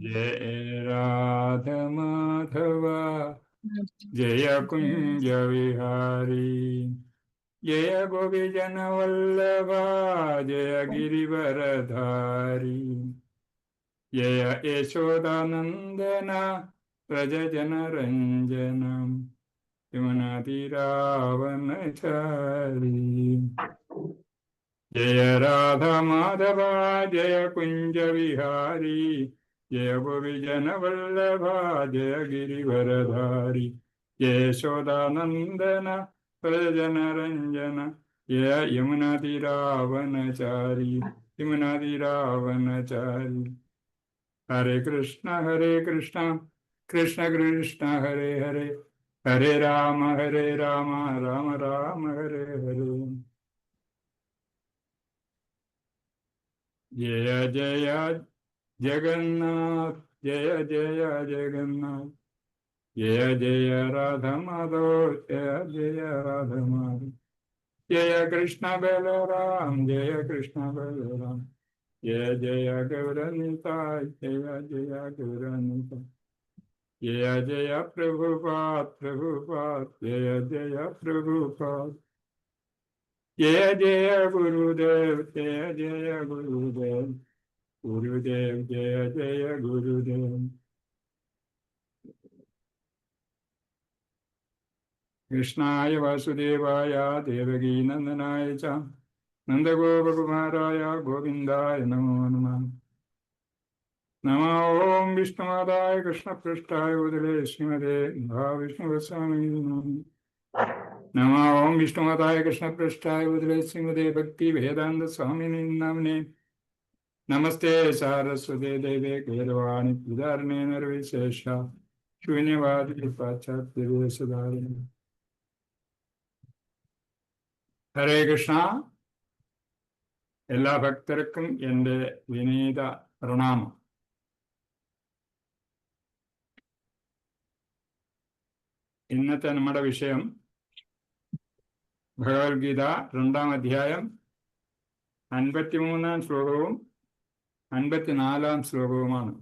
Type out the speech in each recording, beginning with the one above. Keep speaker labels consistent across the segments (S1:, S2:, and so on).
S1: जय राधा माधव जय कुंज विहारी जय गोपीजन वल्लभा जय गिरिवरधारी जय यशोदानंदन व्रज जन रंजन यमुनातीरावनचारी जय राधा माधव जय कुंज विहारी जय गोपीजन वल्लभा जय गिरिवरधारी जय यशोदानंदन व्रजन रंजन जय यमुनातीरावनचारी यमुनातीरावनचारी हरे कृष्ण कृष्ण कृष्ण हरे हरे हरे राम राम राम हरे हरे जय जय जगन्नाथ जय जय जगन्नाथ जय जय राधा माधव जय जय राधा माधव जय कृष्ण बलराम जय कृष्ण बलराम जय जय गौरनिताय जय जय गौरनिताय जय जय प्रभुपाद जय जय प्रभुपाद जय जय गुरुदेव जय जय गुरुदेव गुरुदेव जय जय गुरुदेव कृष्णाय वासुदेवाय देवकी नंदनाय च नंदगोपकुमाराय गोविंदाय नमो नमः नमो ओं विष्णुपादाय कृष्णपृष्ठाय उदरे श्रीमते महाविष्णुस्वामी नमो ओं विष्णुपादाय कृष्णपृष्ठाय उदरे श्रीमते भक्ति वेदांत स्वामिने नाम्ने नमस्ते सारस्वते देवे गौरवाणी प्रचारिणे निर्विशेष शून्यवादी पाश्चात्यदेशधारिणे ഹരേ കൃഷ്ണ. എല്ലാ ഭക്തർക്കും എൻ്റെ വിനീത പ്രണാമം. ഇന്നത്തെ നമ്മുടെ വിഷയം ഭഗവത്ഗീത 2-ാം അധ്യായം 53-ാം ശ്ലോകവും 54-ാം ശ്ലോകവുമാണ്.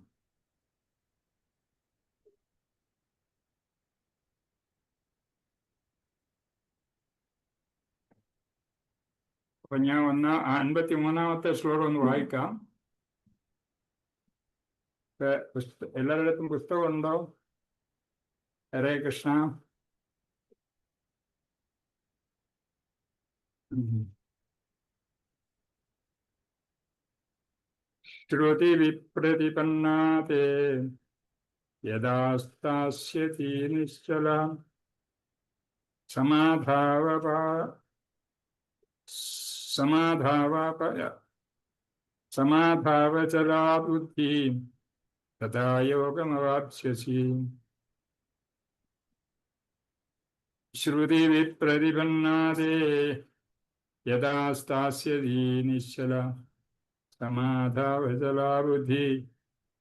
S1: അപ്പൊ ഞാൻ 53-ാമത്തെ ശ്ലോകം ഒന്ന് വായിക്കാം. എല്ലാവരുടെയും പുസ്തകം ഉണ്ടോ? ഹരേ കൃഷ്ണ. ശ്രുതി വിപ്രതിപന്നാതേ യദാ സ്ഥാസ്യതി നിശ്ചലാം സമാധാവചലാ ബുദ്ധി തഥാ യോഗമവാപ്സ്യസി. ശ്രുതി വിപ്രതിപന്നാതേ യദാ സ്ഥാസ്യതി നിശ്ചലാ സമാധാവചലാ ബുദ്ധി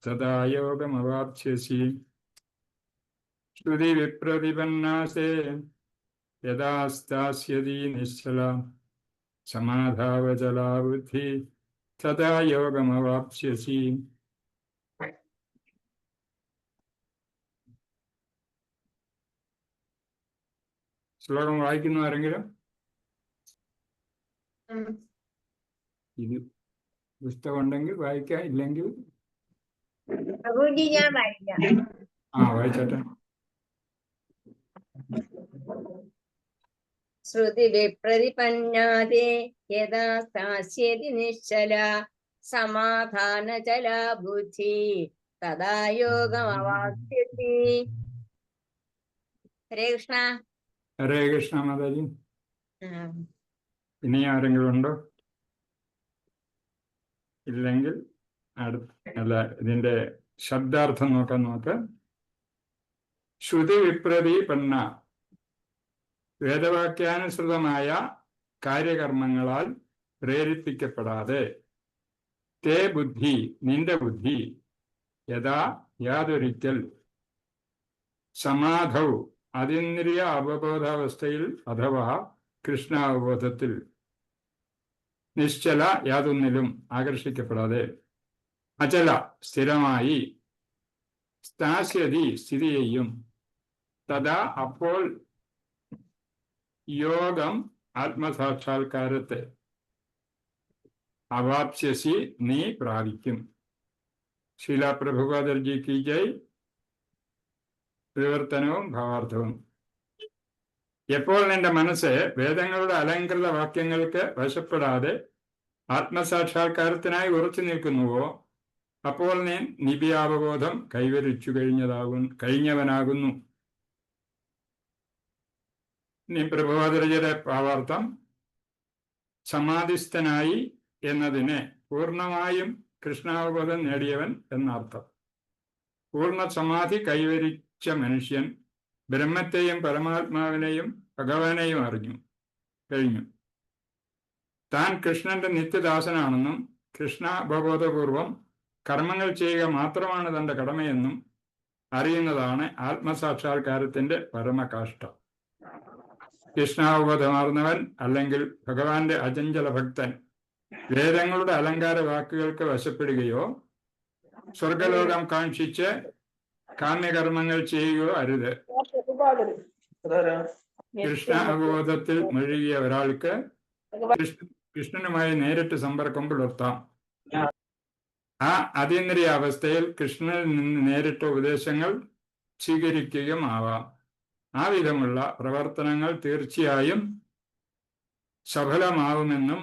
S1: തഥാ യോഗമവാപ്സ്യസി. ശ്രുതി വിപ്രതിപന്നാസേ യദാ സ്ഥാസ്യതി നിശ്ചലാ സമാധാവചലാ ബുദ്ധി തഥാ യോഗമവാപ്സ്യസി. ശ്ലോകം വായിക്കുന്നു ആരെങ്കിലും? ഇത് പുസ്തകം ഉണ്ടെങ്കിൽ വായിക്കാം, ഇല്ലെങ്കിൽ വായിച്ചോട്ടെ.
S2: ശ്രുതി വിപ്രതിപന്നാതേ യദാ സ്ഥാസ്യതി നിശ്ചലാ സമാധാനചലാ ബുദ്ധി തദാ യോഗമവാപ്സ്യസി. ഹരേ കൃഷ്ണ.
S1: ഹരേ കൃഷ്ണ മാതാജി. ഇനി ആരെങ്കിലും ഉണ്ടോ? ഇല്ലെങ്കിൽ ഇതിന്റെ ശബ്ദാർത്ഥം നോക്കാം. ശ്രുതി വിപ്രതിപന്ന, വേദവാക്യാനുസൃതമായ കാര്യകർമ്മങ്ങളാൽ പ്രേരിപ്പിക്കപ്പെടാതെ, തേ ബുദ്ധി, നിന്റെ ബുദ്ധി, യഥാ യാതൊരിക്കൽ, സമാധൗ, അതീന്ദ്രിയ അവബോധാവസ്ഥയിൽ അഥവാ കൃഷ്ണാവബോധത്തിൽ, നിശ്ചല, യാതൊന്നിലും ആകർഷിക്കപ്പെടാതെ, അചല, സ്ഥിരമായി, സ്ഥാസ്യതി സ്ഥിതി ചെയ്യും, തഥാ അപ്പോൾ യോഗം ആത്മസാക്ഷാത്കാരത്തെ അവാപ്സ്യസി നീ പ്രാപിക്കും. ശീല പ്രഭുപാദർജി കി ജയ്. വിവർത്തനവും ഭാവാർത്ഥവും. എപ്പോൾ നിന്റെ മനസ്സ് വേദങ്ങളുടെ അലങ്കൃത വാക്യങ്ങൾക്ക് വശപ്പെടാതെ ആത്മസാക്ഷാത്കാരത്തിനായി ഉറച്ചു നിൽക്കുന്നുവോ, അപ്പോൾ നീ നിബിയാവബോധം കൈവരിച്ചു കഴിഞ്ഞവനാകുന്നു. നീ പ്രഭുപാദർജിയുടെ ഭാവാർത്ഥം സമാധിസ്ഥനായി എന്നതിനെ പൂർണ്ണമായും കൃഷ്ണാവബോധം നേടിയവൻ എന്നർത്ഥം. പൂർണ്ണ സമാധി കൈവരിച്ച മനുഷ്യൻ ബ്രഹ്മത്തെയും പരമാത്മാവിനെയും ഭഗവാനെയും അറിഞ്ഞു കഴിഞ്ഞു. താൻ കൃഷ്ണന്റെ നിത്യദാസനാണെന്നും കൃഷ്ണാവബോധപൂർവം കർമ്മങ്ങൾ ചെയ്യുക മാത്രമാണ് തന്റെ കടമയെന്നും അറിയുന്നതാണ് ആത്മസാക്ഷാത്കാരത്തിന്റെ പരമകാഷ്ഠ. കൃഷ്ണാവബോധമാർന്നവൻ അല്ലെങ്കിൽ ഭഗവാന്റെ അചഞ്ചല ഭക്തൻ വേദങ്ങളുടെ അലങ്കാര വാക്കുകൾക്ക് വശപ്പെടുകയോ സ്വർഗലോകം കാക്ഷിച്ച് കാമ്യകർമ്മങ്ങൾ ചെയ്യുകയോ അരുത്. കൃഷ്ണ അവബോധത്തിൽ മുഴുകിയ ഒരാൾക്ക് കൃഷ്ണനുമായി നേരിട്ട് സമ്പർക്കം പുലർത്താം. ആ അതീന്ദ്രിയ അവസ്ഥയിൽ കൃഷ്ണനിൽ നിന്ന് നേരിട്ട ഉപദേശങ്ങൾ സ്വീകരിക്കുകയും ആവാം. ആ വിധമുള്ള പ്രവർത്തനങ്ങൾ തീർച്ചയായും സഫലമാവുമെന്നും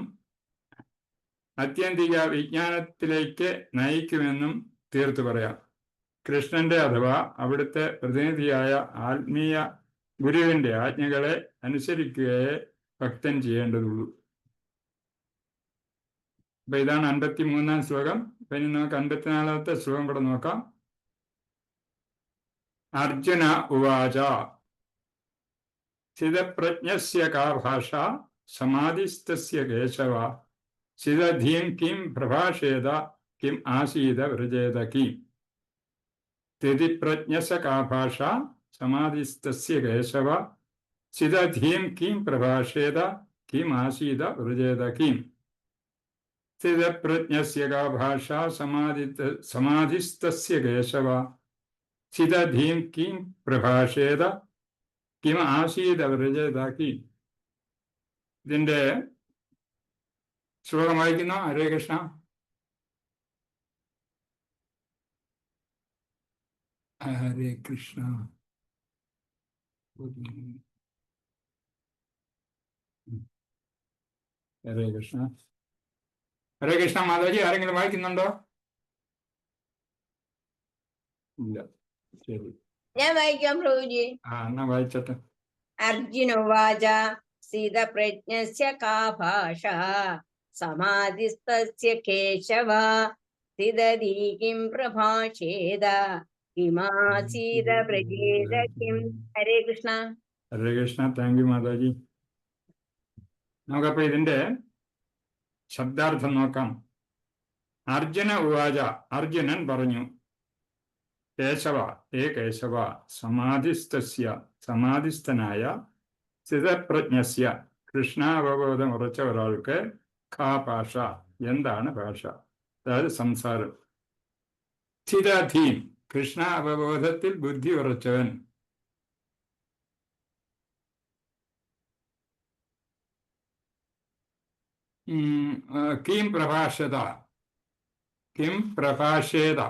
S1: ആത്യന്തിക വിജ്ഞാനത്തിലേക്ക് നയിക്കുമെന്നും തീർത്തു പറയാം. കൃഷ്ണന്റെ അഥവാ അവിടുത്തെ പ്രതിനിധിയായ ആത്മീയ ഗുരുവിന്റെ ആജ്ഞകളെ അനുസരിക്കുകയെ ഭക്തൻ ചെയ്യേണ്ടതുള്ളൂ. അപ്പൊ ഇതാണ് 53-ാം ശ്ലോകം. അപ്പൊ ഇനി നമുക്ക് 54-ാമത്തെ ശ്ലോകം കൂടെ നോക്കാം. അർജുന ഉവാച സ്ഥിതപ്രജ്ഞസ്യ കാ ഭാഷ സമാധിസ്ഥസ്യ കേശവ സ്ഥിതധീം കിം പ്രഭാഷേത കിം ആസീത വ്രജേത കിം. സ്ഥിതിപ്രജ്ഞസ്യ കാ ഭാഷ സമാധിസ്ഥസ്യ കേശവ സ്ഥിതധീം കിം പ്രഭാഷേത കിം ആസീത വ്രജേത കിം. സ്ഥിതപ്രജ്ഞസ്യ കാ ഭാഷ സമാധിസ്ഥസ്യ കേശവ സ്ഥിതധീം കിം പ്രഭാഷേത കിം ആസീത വ്രജേത കിം. ഇതിന്റെ ശ്ലോകം വായിക്കുന്നു. ഹരേ കൃഷ്ണ. ഹരേ കൃഷ്ണ. ഹരേ കൃഷ്ണ. ഹരേ കൃഷ്ണ. മാതാജി ആരെങ്കിലും വായിക്കുന്നുണ്ടോ? ഇല്ല. ശരി,
S2: ഞാൻ വായിക്കാം പ്രഭുജി.
S1: എന്നാ വായിച്ചട്ടെ.
S2: അർജുനോവാച സ്ഥിതപ്രജ്ഞസ്യ കാ ഭാഷ സമാധിസ്ഥസ്യ കേശവ സ്ഥിതധീ കിം പ്രഭാഷേത കിമാസീത വ്രജേത കിം. ഹരേ കൃഷ്ണ.
S1: ഹരേ കൃഷ്ണ. താങ്ക് യു മാതാജി. നമുക്കപ്പോ ഇതിന്റെ ശബ്ദാർത്ഥം നോക്കാം. അർജുന ഉവാച, അർജുനൻ പറഞ്ഞു, കേശവ, ഹേ കേശവ, സമാധിസ്ഥസ്യ, സമാധിസ്ഥനായ, സ്ഥിതപ്രജ്ഞസ്യ, കൃഷ്ണാവബോധം ഉറച്ച ഒരാൾക്ക്, ഖാ ഭാഷ, എന്താണ് ഭാഷ, അതായത് സംസാരം, സ്ഥിതധീം, കൃഷ്ണ അവബോധത്തിൽ ബുദ്ധി ഉറച്ചവൻ, കിം പ്രഭാഷത, കിം പ്രഭാഷേത,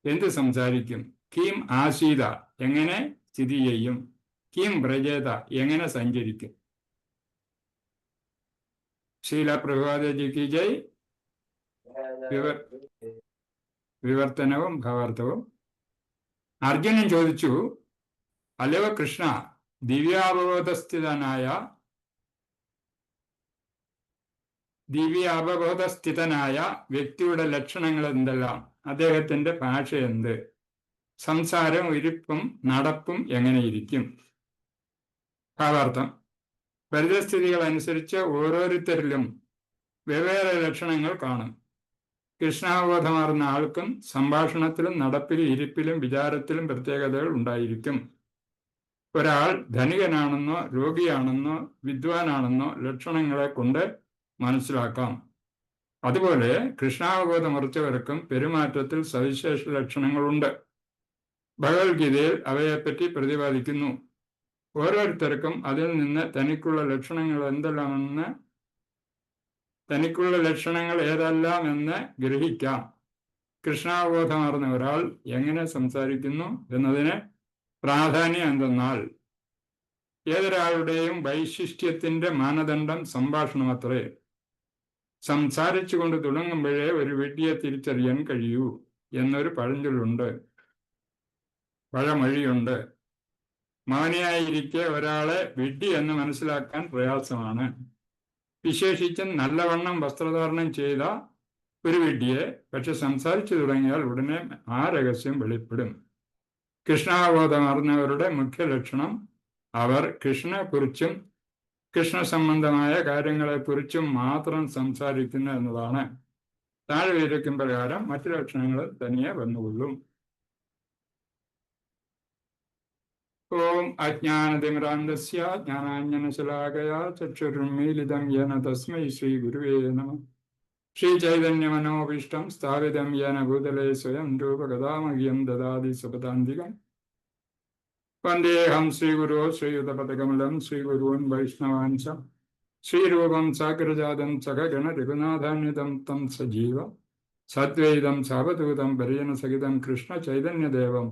S1: എന്ത് സംസാരിക്കും, കിം ആസീത, എങ്ങനെ സ്ഥിതി ചെയ്യും, കിം വ്രജേത, എങ്ങനെ സഞ്ചരിക്കും. ശീല പ്രഭുപാദജിക്ക് ജയ്. വിവർത്തനവും ഭാവാർത്ഥവും. അർജുനൻ ചോദിച്ചു, അല്ലയോ കൃഷ്ണ, ദിവ്യാവബോധസ്ഥിതനായ വ്യക്തിയുടെ ലക്ഷണങ്ങൾ എന്തെല്ലാം, അദ്ദേഹത്തിന്റെ ഭാഷ എന്ത്, സംസാരം, ഇരിപ്പും നടപ്പും എങ്ങനെയിരിക്കും. ഭാവാർത്ഥം. പരിതസ്ഥിതികൾ അനുസരിച്ച് ഓരോരുത്തരിലും വെവ്വേറെ ലക്ഷണങ്ങൾ കാണും. കൃഷ്ണാവബോധമാർന്ന ആൾക്കും സംഭാഷണത്തിലും നടപ്പിലും ഇരിപ്പിലും വിചാരത്തിലും പ്രത്യേകതകൾ ഉണ്ടായിരിക്കും. ഒരാൾ ധനികനാണെന്നോ രോഗിയാണെന്നോ വിദ്വാനാണെന്നോ ലക്ഷണങ്ങളെ കൊണ്ട് മനസ്സിലാക്കാം. അതുപോലെ കൃഷ്ണാവബോധം ഉറച്ചവർക്കും പെരുമാറ്റത്തിൽ സവിശേഷ ലക്ഷണങ്ങളുണ്ട്. ഭഗവത്ഗീതയിൽ അവയെപ്പറ്റി പ്രതിപാദിക്കുന്നു. ഓരോരുത്തർക്കും അതിൽ നിന്ന് തനിക്കുള്ള ലക്ഷണങ്ങൾ ഏതെല്ലാം എന്ന് ഗ്രഹിക്കാം. കൃഷ്ണാവബോധമാർന്ന ഒരാൾ എങ്ങനെ സംസാരിക്കുന്നു എന്നതിന് പ്രാധാന്യം എന്തെന്നാൽ ഏതൊരാളുടെയും വൈശിഷ്ട്യത്തിന്റെ മാനദണ്ഡം സംഭാഷണമത്രേ. സംസാരിച്ചുകൊണ്ട് തുടങ്ങുമ്പോഴേ ഒരു വിഡ്ഢിയെ തിരിച്ചറിയാൻ കഴിയൂ എന്നൊരു പഴമൊഴിയുണ്ട്. മൗനിയായിരിക്കെ ഒരാളെ വിഡ്ഢി എന്ന് മനസ്സിലാക്കാൻ പ്രയാസമാണ്. വിശേഷിച്ചും നല്ലവണ്ണം വസ്ത്രധാരണം ചെയ്ത ഒരു വിഡ്ഢിയെ പക്ഷെ സംസാരിച്ചു തുടങ്ങിയാൽ ഉടനെ ആ രഹസ്യം വെളിപ്പെടും. കൃഷ്ണാവബോധമറിഞ്ഞവരുടെ മുഖ്യ ലക്ഷണം അവർ കൃഷ്ണനെക്കുറിച്ചും കൃഷ്ണ സംബന്ധമായ കാര്യങ്ങളെക്കുറിച്ചും മാത്രം സംസാരിക്കുന്നു എന്നതാണ്. താഴെ വിവരിക്കും പ്രകാരം മറ്റു ലക്ഷണങ്ങൾ തനിയെ വന്നുകൊള്ളും. ഓം അജ്ഞാനതിമിരാന്തസ്യ ജ്ഞാനാഞ്ജനശലാകയാ ചക്ഷുരുന്മീലിതം യേന തസ്മൈ ശ്രീ ഗുരുവേ നമഃ. ശ്രീചൈതന്യമനോഭീഷ്ടം സ്ഥാപിതം യേന ഭൂതലേ സ്വയം രൂപഗദാമഹ്യം ദദാതി സ്വപദാന്തികം. വന്ദേഹം ശ്രീഗുരോ ശ്രീയുതപദകമലം ശ്രീഗുരുവൻ വൈഷ്ണവാൻച ശ്രീരൂപം സാഗ്രജാതം സഖഗണ രഘുനാഥാന്വിതം തം സജീവ സദ്വൈതം സാവധൂതം പരിജനസഹിതം കൃഷ്ണ ചൈതന്യദേവം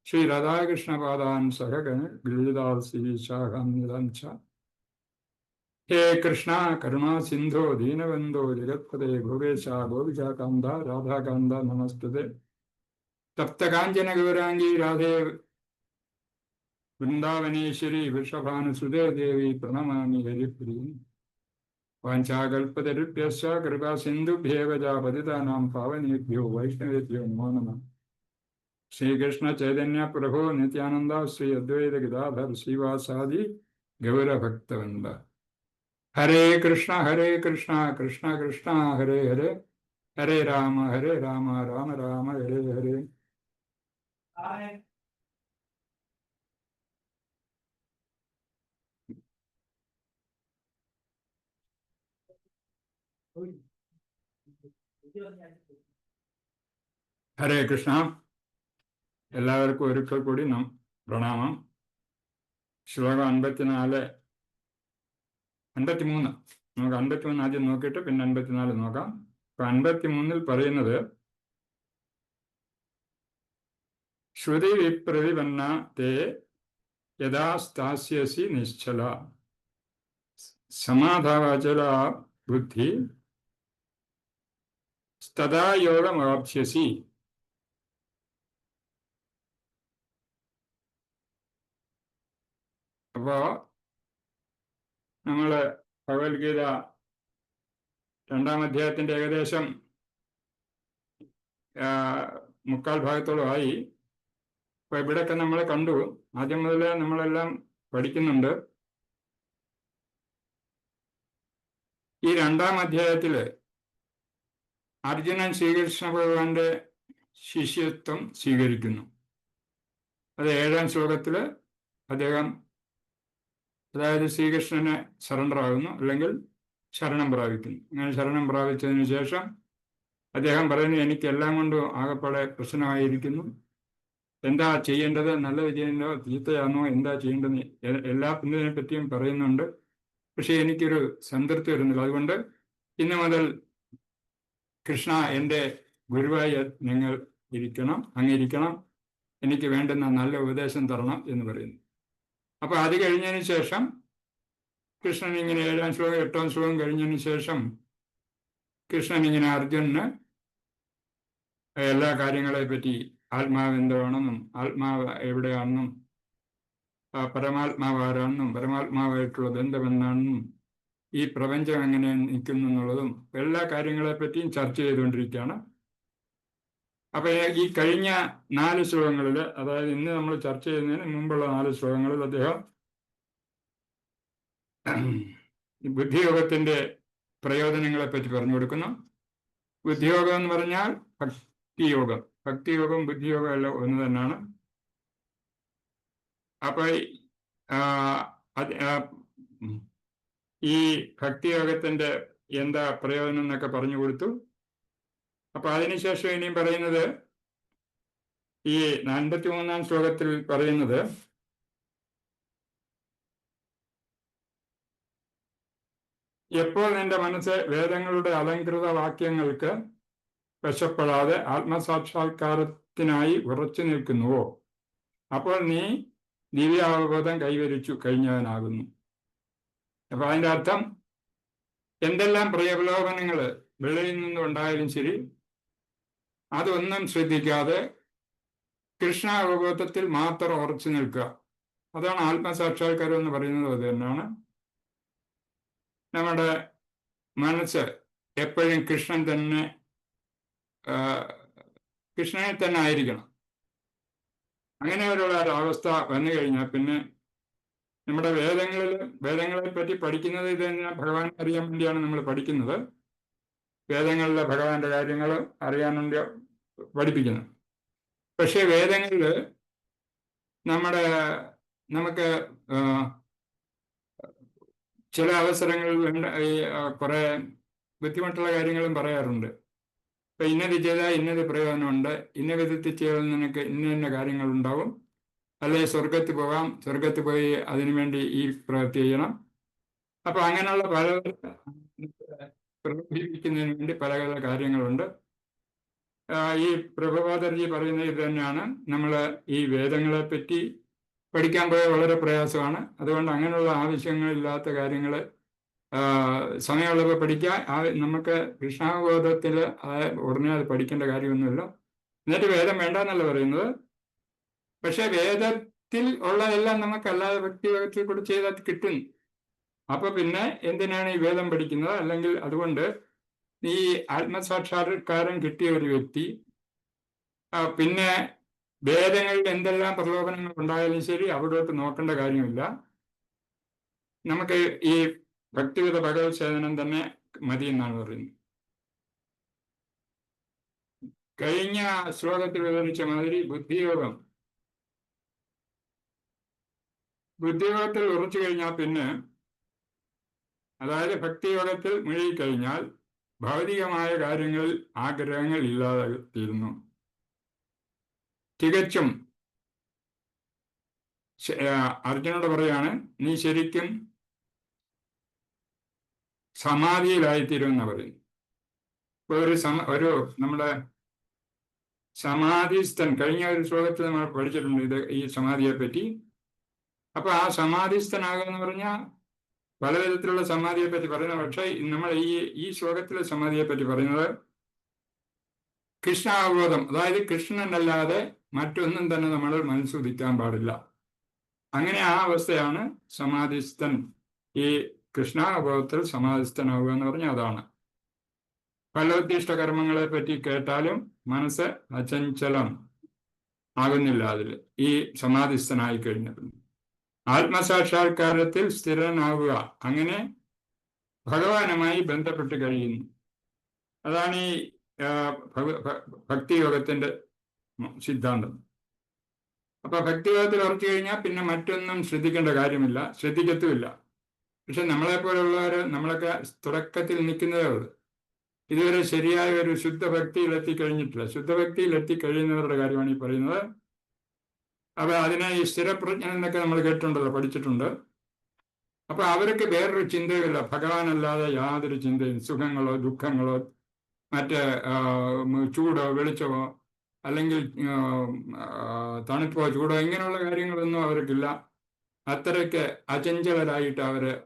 S1: ശ്രീ രാധാകൃഷ്ണപാദാൻ സഹഗണ ഗിരിദാസീശാഖാന്വിതം ച. ഹേ കൃഷ്ണ കരുണാ സിന്ധോ ദീനബന്ധോ ജഗത്പതേ ഭുവേശ ഗോപികാന്ത രാധാകാന്ത നമസ്തുതേ. തപ്തകാഞ്ചന ഗൗരാംഗീ രാധേ വൃന്ദാവനേശ്വരി വൃഷഭാനുസുതേ ദേവി പ്രണമാമി ഹരിപ്രിയ. വാഞ്ചാകൽപതരുഭ്യശ്ച കൃപാ സിന്ധുഭ്യേവ ച പതിതാനാം പാവനേഭ്യോ വൈഷ്ണവേഭ്യോ നമോ നമഃ. ശ്രീകൃഷ്ണ ചൈതന്യ പ്രഭോ നിത്യാനന്ദ ശ്രീ അദ്വൈത ഗദാധർ ശ്രീവാസാദി ഗൗരഭക്തവൃന്ദ. ഹരേ കൃഷ്ണ കൃഷ്ണ കൃഷ്ണ ഹരേ ഹരേ, ഹരേ രാമ രാമ രാമ ഹരേ ഹരേ. ഹരേ കൃഷ്ണ. എല്ലാവർക്കും ഒരിക്കൽ കൂടി പ്രണാമം. ശ്ലോകം 53. നമുക്ക് 53 ആദ്യം നോക്കിയിട്ട് പിന്നെ 54 നോക്കാം. അപ്പൊ 53 പറയുന്നത് ശ്രുതി വിപ്രതിപന്ന തേ യഥാ സ്ഥാസ്യസി നിശ്ചല സമാധാവചല ബുദ്ധി തഥാ യോഗമവാപ്സ്യസി. അപ്പോ നമ്മള് ഭഗവത്ഗീത 2-ാം അധ്യായത്തിന്റെ ഏകദേശം 3/4 ഭാഗത്തോളമായി. അപ്പൊ ഇവിടെയൊക്കെ നമ്മൾ കണ്ടു, ആദ്യം മുതലേ നമ്മളെല്ലാം പഠിക്കുന്നുണ്ട്. ഈ 2-ാം അധ്യായത്തില് അർജുനൻ ശ്രീകൃഷ്ണ ഭഗവാന്റെ ശിഷ്യത്വം സ്വീകരിക്കുന്നു. അത് 7-ാം ശ്ലോകത്തില് അദ്ദേഹം, അതായത് ശ്രീകൃഷ്ണനെ സറണ്ടർ ആകുന്നു, അല്ലെങ്കിൽ ശരണം പ്രാപിക്കുന്നു. അങ്ങനെ ശരണം പ്രാപിച്ചതിന് ശേഷം അദ്ദേഹം പറയുന്നു, എനിക്കെല്ലാം കൊണ്ടും ആകെപ്പാടെ പ്രശ്നമായിരിക്കുന്നു, എന്താ ചെയ്യേണ്ടത്, നല്ലത് ചെയ്യേണ്ടോ ചീത്തയാണോ, എന്താ ചെയ്യേണ്ടത്, എല്ലാ ഇതിനെ പറ്റിയും പറയുന്നുണ്ട്. പക്ഷെ എനിക്കൊരു സംതൃപ്തി വരുന്നില്ല. അതുകൊണ്ട് ഇന്ന് മുതൽ കൃഷ്ണ എൻ്റെ ഗുരുവായി നിങ്ങൾ അങ്ങിരിക്കണം, എനിക്ക് വേണ്ടുന്ന നല്ല ഉപദേശം തരണം എന്ന് പറയുന്നു. അപ്പൊ അത് കഴിഞ്ഞതിന് ശേഷം കൃഷ്ണൻ ഇങ്ങനെ 7-ാം ശ്ലോകം 8-ാം ശ്ലോകം കഴിഞ്ഞതിന് ശേഷം കൃഷ്ണൻ ഇങ്ങനെ അർജുനന് എല്ലാ കാര്യങ്ങളെ പറ്റി, ആത്മാവ് എന്താണെന്നും ആത്മാവ് എവിടെയാണെന്നും പരമാത്മാവ് ആരാണെന്നും പരമാത്മാവായിട്ടുള്ള ബന്ധം എന്താണെന്നും ഈ പ്രപഞ്ചം എങ്ങനെ നിൽക്കുന്നു എന്നുള്ളതും എല്ലാ കാര്യങ്ങളെ പറ്റിയും ചർച്ച ചെയ്തുകൊണ്ടിരിക്കുകയാണ്. അപ്പൊ ഈ കഴിഞ്ഞ 4 ശ്ലോകങ്ങളിൽ, അതായത് ഇന്ന് നമ്മൾ ചർച്ച ചെയ്യുന്നതിന് മുമ്പുള്ള 4 ശ്ലോകങ്ങളിൽ അദ്ദേഹം ബുദ്ധിയോഗത്തിന്റെ പ്രയോജനങ്ങളെ പറ്റി പറഞ്ഞു കൊടുക്കുന്നു. ബുദ്ധിയോഗം എന്ന് പറഞ്ഞാൽ ഭക്തിയോഗം ബുദ്ധിയോഗം എല്ലാം ഒന്ന് തന്നെയാണ്. അപ്പൊ ഈ ഭക്തിയോഗത്തിന്റെ എന്താ പ്രയോജനം എന്നൊക്കെ പറഞ്ഞു കൊടുത്തു. അപ്പൊ അതിനുശേഷം ഇനിയും പറയുന്നത്, ഈ 43-ാം ശ്ലോകത്തിൽ പറയുന്നത് എപ്പോൾ നിന്റെ മനസ്സ് വേദങ്ങളുടെ അലങ്കൃത വാക്യങ്ങൾക്ക് വശപ്പെടാതെ ആത്മസാക്ഷാത്കാരത്തിനായി ഉറച്ചു നിൽക്കുന്നുവോ അപ്പോൾ നീ ദിവ്യാവബോധം കൈവരിച്ചു കഴിഞ്ഞവനാകുന്നു. അപ്പൊ അതിൻ്റെ അർത്ഥം എന്തെല്ലാം പ്രലോഭനങ്ങൾ വെളിയിൽ നിന്നുണ്ടായാലും ശരി അതൊന്നും ശ്രദ്ധിക്കാതെ കൃഷ്ണ അവബോധത്തിൽ മാത്രം ഉറച്ചു നിൽക്കുക. അതാണ് ആത്മസാക്ഷാത്കാരം എന്ന് പറയുന്നത്. അത് തന്നെയാണ് നമ്മുടെ മനസ്സ് എപ്പോഴും കൃഷ്ണനെ തന്നെ ആയിരിക്കണം. അങ്ങനെയുള്ള ഒരവസ്ഥ വന്നു കഴിഞ്ഞാൽ പിന്നെ നമ്മുടെ വേദങ്ങളെ പറ്റി പഠിക്കുന്നത് ഇത് തന്നെ ഭഗവാൻ അറിയാൻ വേണ്ടിയാണ് നമ്മൾ പഠിക്കുന്നത്. വേദങ്ങളിലെ ഭഗവാന്റെ കാര്യങ്ങൾ അറിയാൻ വേണ്ടി പഠിപ്പിക്കുന്നത്. പക്ഷെ വേദങ്ങളിൽ നമുക്ക് ചില അവസരങ്ങളിൽ കുറെ ബുദ്ധിമുട്ടുള്ള കാര്യങ്ങളും പറയാറുണ്ട്. ഇപ്പൊ ഇന്നത് ചെയ്താൽ ഇന്നത് പ്രയോജനമുണ്ട്, ഇന്ന വിധത്തിൽ ചെയ്താൽ നിനക്ക് ഇന്ന കാര്യങ്ങളുണ്ടാവും, അല്ലെങ്കിൽ സ്വർഗത്തിൽ പോകാം, സ്വർഗത്തിൽ പോയി അതിനുവേണ്ടി ഈ പ്രവൃത്തി ചെയ്യണം. അപ്പൊ അങ്ങനെയുള്ള പല പ്രലോഭിപ്പിക്കുന്നതിന് വേണ്ടി പല പല കാര്യങ്ങളുണ്ട്. ഈ പ്രഭുപാദർജി പറയുന്നത് ഇത് തന്നെയാണ്. നമ്മൾ ഈ വേദങ്ങളെ പറ്റി പഠിക്കാൻ പോയാൽ വളരെ പ്രയാസമാണ്. അതുകൊണ്ട് അങ്ങനെയുള്ള ആവശ്യങ്ങളില്ലാത്ത കാര്യങ്ങൾ സമയമുള്ളപ്പോൾ പഠിക്കാൻ നമുക്ക് കൃഷ്ണാവബോധത്തിൽ ഉടനെ അത് പഠിക്കേണ്ട കാര്യമൊന്നുമില്ല. എന്നിട്ട് വേദം വേണ്ട എന്നല്ല പറയുന്നത്. പക്ഷെ വേദത്തിൽ ഉള്ളതെല്ലാം നമുക്കല്ലാതെ വ്യക്തിയോഗത്തിൽ കൂടി ചെയ്താൽ കിട്ടും. അപ്പൊ പിന്നെ എന്തിനാണ് ഈ വേദം പഠിക്കുന്നത്? അല്ലെങ്കിൽ അതുകൊണ്ട് ഈ ആത്മസാക്ഷാത്കാരം കിട്ടിയ ഒരു വ്യക്തി പിന്നെ വേദങ്ങളിൽ എന്തെല്ലാം പ്രലോഭനങ്ങൾ ഉണ്ടായാലും ശരി അവിടോട്ട് നോക്കേണ്ട കാര്യമില്ല. നമുക്ക് ഈ ഭക്തിഗത ഭഗവത് സേവനം തന്നെ മതി എന്നാണ് പറയുന്നത്. കഴിഞ്ഞ ശ്ലോകത്തിൽ വിവരിച്ച മാതിരി ബുദ്ധിയോഗത്തിൽ ഉറച്ചു കഴിഞ്ഞാൽ പിന്നെ, അതായത് ഭക്തിയോഗത്തിൽ മുഴുകിക്കഴിഞ്ഞാൽ ഭൗതികമായ കാര്യങ്ങളിൽ ആഗ്രഹങ്ങൾ ഇല്ലാതെ തീരുന്നു. തികച്ചും അർജുനോട് പറയാണ്, നീ ശരിക്കും സമാധിയിലായിത്തീരുമെന്ന് പറയുന്നു. ഇപ്പൊ ഒരു നമ്മുടെ സമാധിസ്ഥൻ, കഴിഞ്ഞ ഒരു ശ്ലോകത്തിൽ നമ്മൾ പഠിച്ചിട്ടുണ്ട് ഇത്, ഈ സമാധിയെ പറ്റി. അപ്പൊ ആ സമാധിസ്ഥനാകുക എന്ന് പറഞ്ഞാൽ പല വിധത്തിലുള്ള സമാധിയെ പറ്റി പറയുന്നത്. പക്ഷേ നമ്മൾ ഈ ശ്ലോകത്തിലെ സമാധിയെ പറ്റി പറയുന്നത് കൃഷ്ണാവബോധം, അതായത് കൃഷ്ണനല്ലാതെ മറ്റൊന്നും തന്നെ നമ്മൾ മനസ്സുദിക്കാൻ പാടില്ല. അങ്ങനെ ആ അവസ്ഥയാണ് സമാധിസ്ഥൻ. ഈ കൃഷ്ണാവബോധത്തിൽ സമാധിസ്ഥനാവുക എന്ന് പറഞ്ഞാൽ അതാണ്. ഫലോദ്ദിഷ്ട കർമ്മങ്ങളെ പറ്റി കേട്ടാലും മനസ്സ് അചഞ്ചലം ആകുന്നില്ല അതിൽ, ഈ സമാധിസ്ഥനായി കഴിഞ്ഞത്. ആത്മസാക്ഷാത്കാരത്തിൽ സ്ഥിരനാവുക, അങ്ങനെ ഭഗവാനുമായി ബന്ധപ്പെട്ട് കഴിയുന്നു. അതാണ് ഈ ഭക്തിയോഗത്തിന്റെ സിദ്ധാന്തം. അപ്പൊ ഭക്തിയോഗത്തിൽ ഉറച്ചു കഴിഞ്ഞാൽ പിന്നെ മറ്റൊന്നും ശ്രദ്ധിക്കേണ്ട കാര്യമില്ല, ശ്രദ്ധിക്കത്തുമില്ല. പക്ഷെ നമ്മളെപ്പോലുള്ളവർ, നമ്മളൊക്കെ തുടക്കത്തിൽ നിൽക്കുന്നതേ ഉള്ളൂ. ഇതുവരെ ശരിയായ ഒരു ശുദ്ധഭക്തിയിൽ എത്തിക്കഴിഞ്ഞിട്ടില്ല. ശുദ്ധഭക്തിയിൽ എത്തിക്കഴിയുന്നവരുടെ കാര്യമാണ് ഈ പറയുന്നത്. അപ്പൊ അതിനെ ഈ സ്ഥിരപ്രജ്ഞൻ എന്നൊക്കെ നമ്മൾ കേട്ടിട്ടുണ്ടല്ലോ, പഠിച്ചിട്ടുണ്ട്. അപ്പൊ അവർക്ക് വേറൊരു ചിന്തയുമില്ല, ഭഗവാനല്ലാതെ യാതൊരു ചിന്തയും, സുഖങ്ങളോ ദുഃഖങ്ങളോ മറ്റേ ചൂടോ വെളിച്ചമോ അല്ലെങ്കിൽ തണുപ്പോ ചൂടോ ഇങ്ങനെയുള്ള കാര്യങ്ങളൊന്നും അവർക്കില്ല. അത്രയ്ക്ക് അചഞ്ചലരായിട്ട്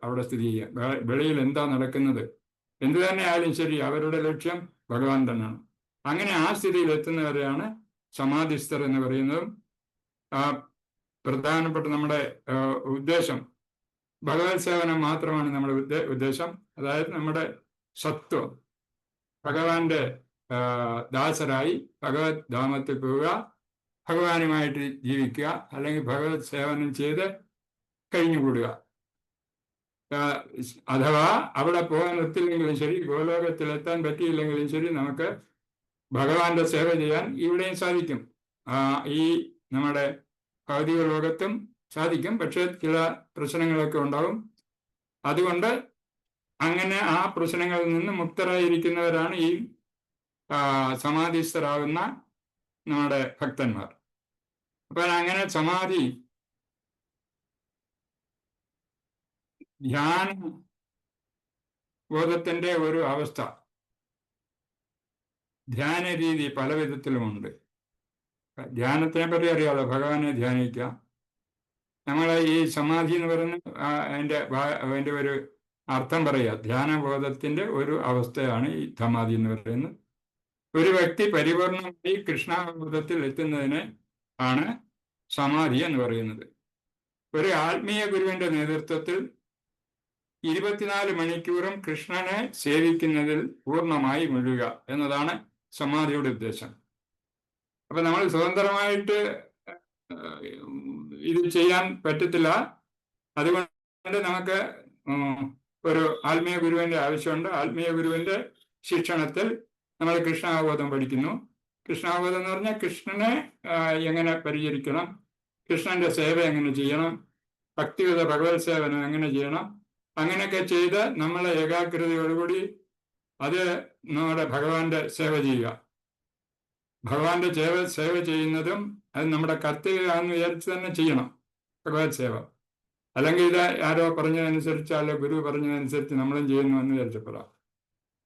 S1: അവിടെ സ്ഥിതി ചെയ്യുക. വെളിയിൽ എന്താ നടക്കുന്നത് എന്തു തന്നെ ആയാലും ശരി, അവരുടെ ലക്ഷ്യം ഭഗവാൻ തന്നെയാണ്. അങ്ങനെ ആ സ്ഥിതിയിൽ എത്തുന്നവരെയാണ് സമാധിസ്ഥർ എന്ന് പറയുന്നതും. പ്രധാനപ്പെട്ട നമ്മുടെ ഉദ്ദേശം ഭഗവത് സേവനം മാത്രമാണ് നമ്മുടെ ഉദ്ദേശം. അതായത് നമ്മുടെ സത്വം, ഭഗവാന്റെ ദാസരായി ഭഗവത് ധാമത്തിൽ പോവുക, ഭഗവാനുമായിട്ട് ജീവിക്കുക, അല്ലെങ്കിൽ ഭഗവത് സേവനം ചെയ്ത് കഴിഞ്ഞുകൂടുക. അഥവാ അവിടെ പോകാൻ ഒത്തില്ലെങ്കിലും ശരി, ഗോലോകത്തിലെത്താൻ പറ്റിയില്ലെങ്കിലും ശരി, നമുക്ക് ഭഗവാന്റെ സേവ ചെയ്യാൻ ഇവിടെയും സാധിക്കും. ഈ നമ്മുടെ ഭൗതിക ലോകത്തും സാധിക്കും. പക്ഷെ ചില പ്രശ്നങ്ങളൊക്കെ ഉണ്ടാവും. അതുകൊണ്ട് അങ്ങനെ ആ പ്രശ്നങ്ങളിൽ നിന്ന് മുക്തരായിരിക്കുന്നവരാണ് ഈ സമാധിസ്ഥരാകുന്ന നമ്മുടെ ഭക്തന്മാർ. അപ്പൊ അങ്ങനെ സമാധി ധ്യാന ബോധത്തിന്റെ ഒരു അവസ്ഥ. ധ്യാന രീതി പല വിധത്തിലുമുണ്ട്. ധ്യാനത്തിനെ പറ്റി അറിയാലോ, ഭഗവാനെ ധ്യാനിക്കാം. നമ്മളെ ഈ സമാധി എന്ന് പറയുന്ന അതിന്റെ ഒരു അർത്ഥം പറയുക, ധ്യാനബോധത്തിന്റെ ഒരു അവസ്ഥയാണ് ഈ സമാധി എന്ന് പറയുന്നത്. ഒരു വ്യക്തി പരിപൂർണമായി കൃഷ്ണബോധത്തിൽ എത്തുന്നതിന് ആണ് സമാധി എന്ന് പറയുന്നത്. ഒരു ആത്മീയ ഗുരുവിന്റെ നേതൃത്വത്തിൽ 24 മണിക്കൂറും കൃഷ്ണനെ സേവിക്കുന്നതിൽ പൂർണ്ണമായി മുഴുകുക എന്നതാണ് സമാധിയുടെ ഉദ്ദേശം. അപ്പൊ നമ്മൾ സ്വതന്ത്രമായിട്ട് ഇത് ചെയ്യാൻ പറ്റത്തില്ല. അതുകൊണ്ട് നമുക്ക് ഒരു ആത്മീയ ഗുരുവിന്റെ ആവശ്യമുണ്ട്. ആത്മീയ ഗുരുവിന്റെ ശിക്ഷണത്തിൽ നമ്മൾ കൃഷ്ണാവബോധം പഠിക്കുന്നു. കൃഷ്ണാവബോധം എന്ന് പറഞ്ഞാൽ കൃഷ്ണനെ എങ്ങനെ പരിചരിക്കണം, കൃഷ്ണന്റെ സേവ എങ്ങനെ ചെയ്യണം, ഭക്തിയുത ഭഗവത് സേവനം എങ്ങനെ ചെയ്യണം, അങ്ങനെയൊക്കെ ചെയ്ത് നമ്മളെ ഏകാഗ്രതയോടുകൂടി അത് നമ്മുടെ ഭഗവാന്റെ സേവ ചെയ്യുക. ഭഗവാന്റെ സേവ ചെയ്യുന്നതും അത് നമ്മുടെ കർത്തവ്യമാണെന്ന് വിചാരിച്ച് തന്നെ ചെയ്യണം ഭഗവത് സേവ. അല്ലെങ്കിൽ ഇത് ആരോ പറഞ്ഞതനുസരിച്ച് അല്ലെ ഗുരു പറഞ്ഞതനുസരിച്ച് നമ്മളും ചെയ്യുന്നു എന്ന് വിചാരിച്ചപ്പോഴാണ്.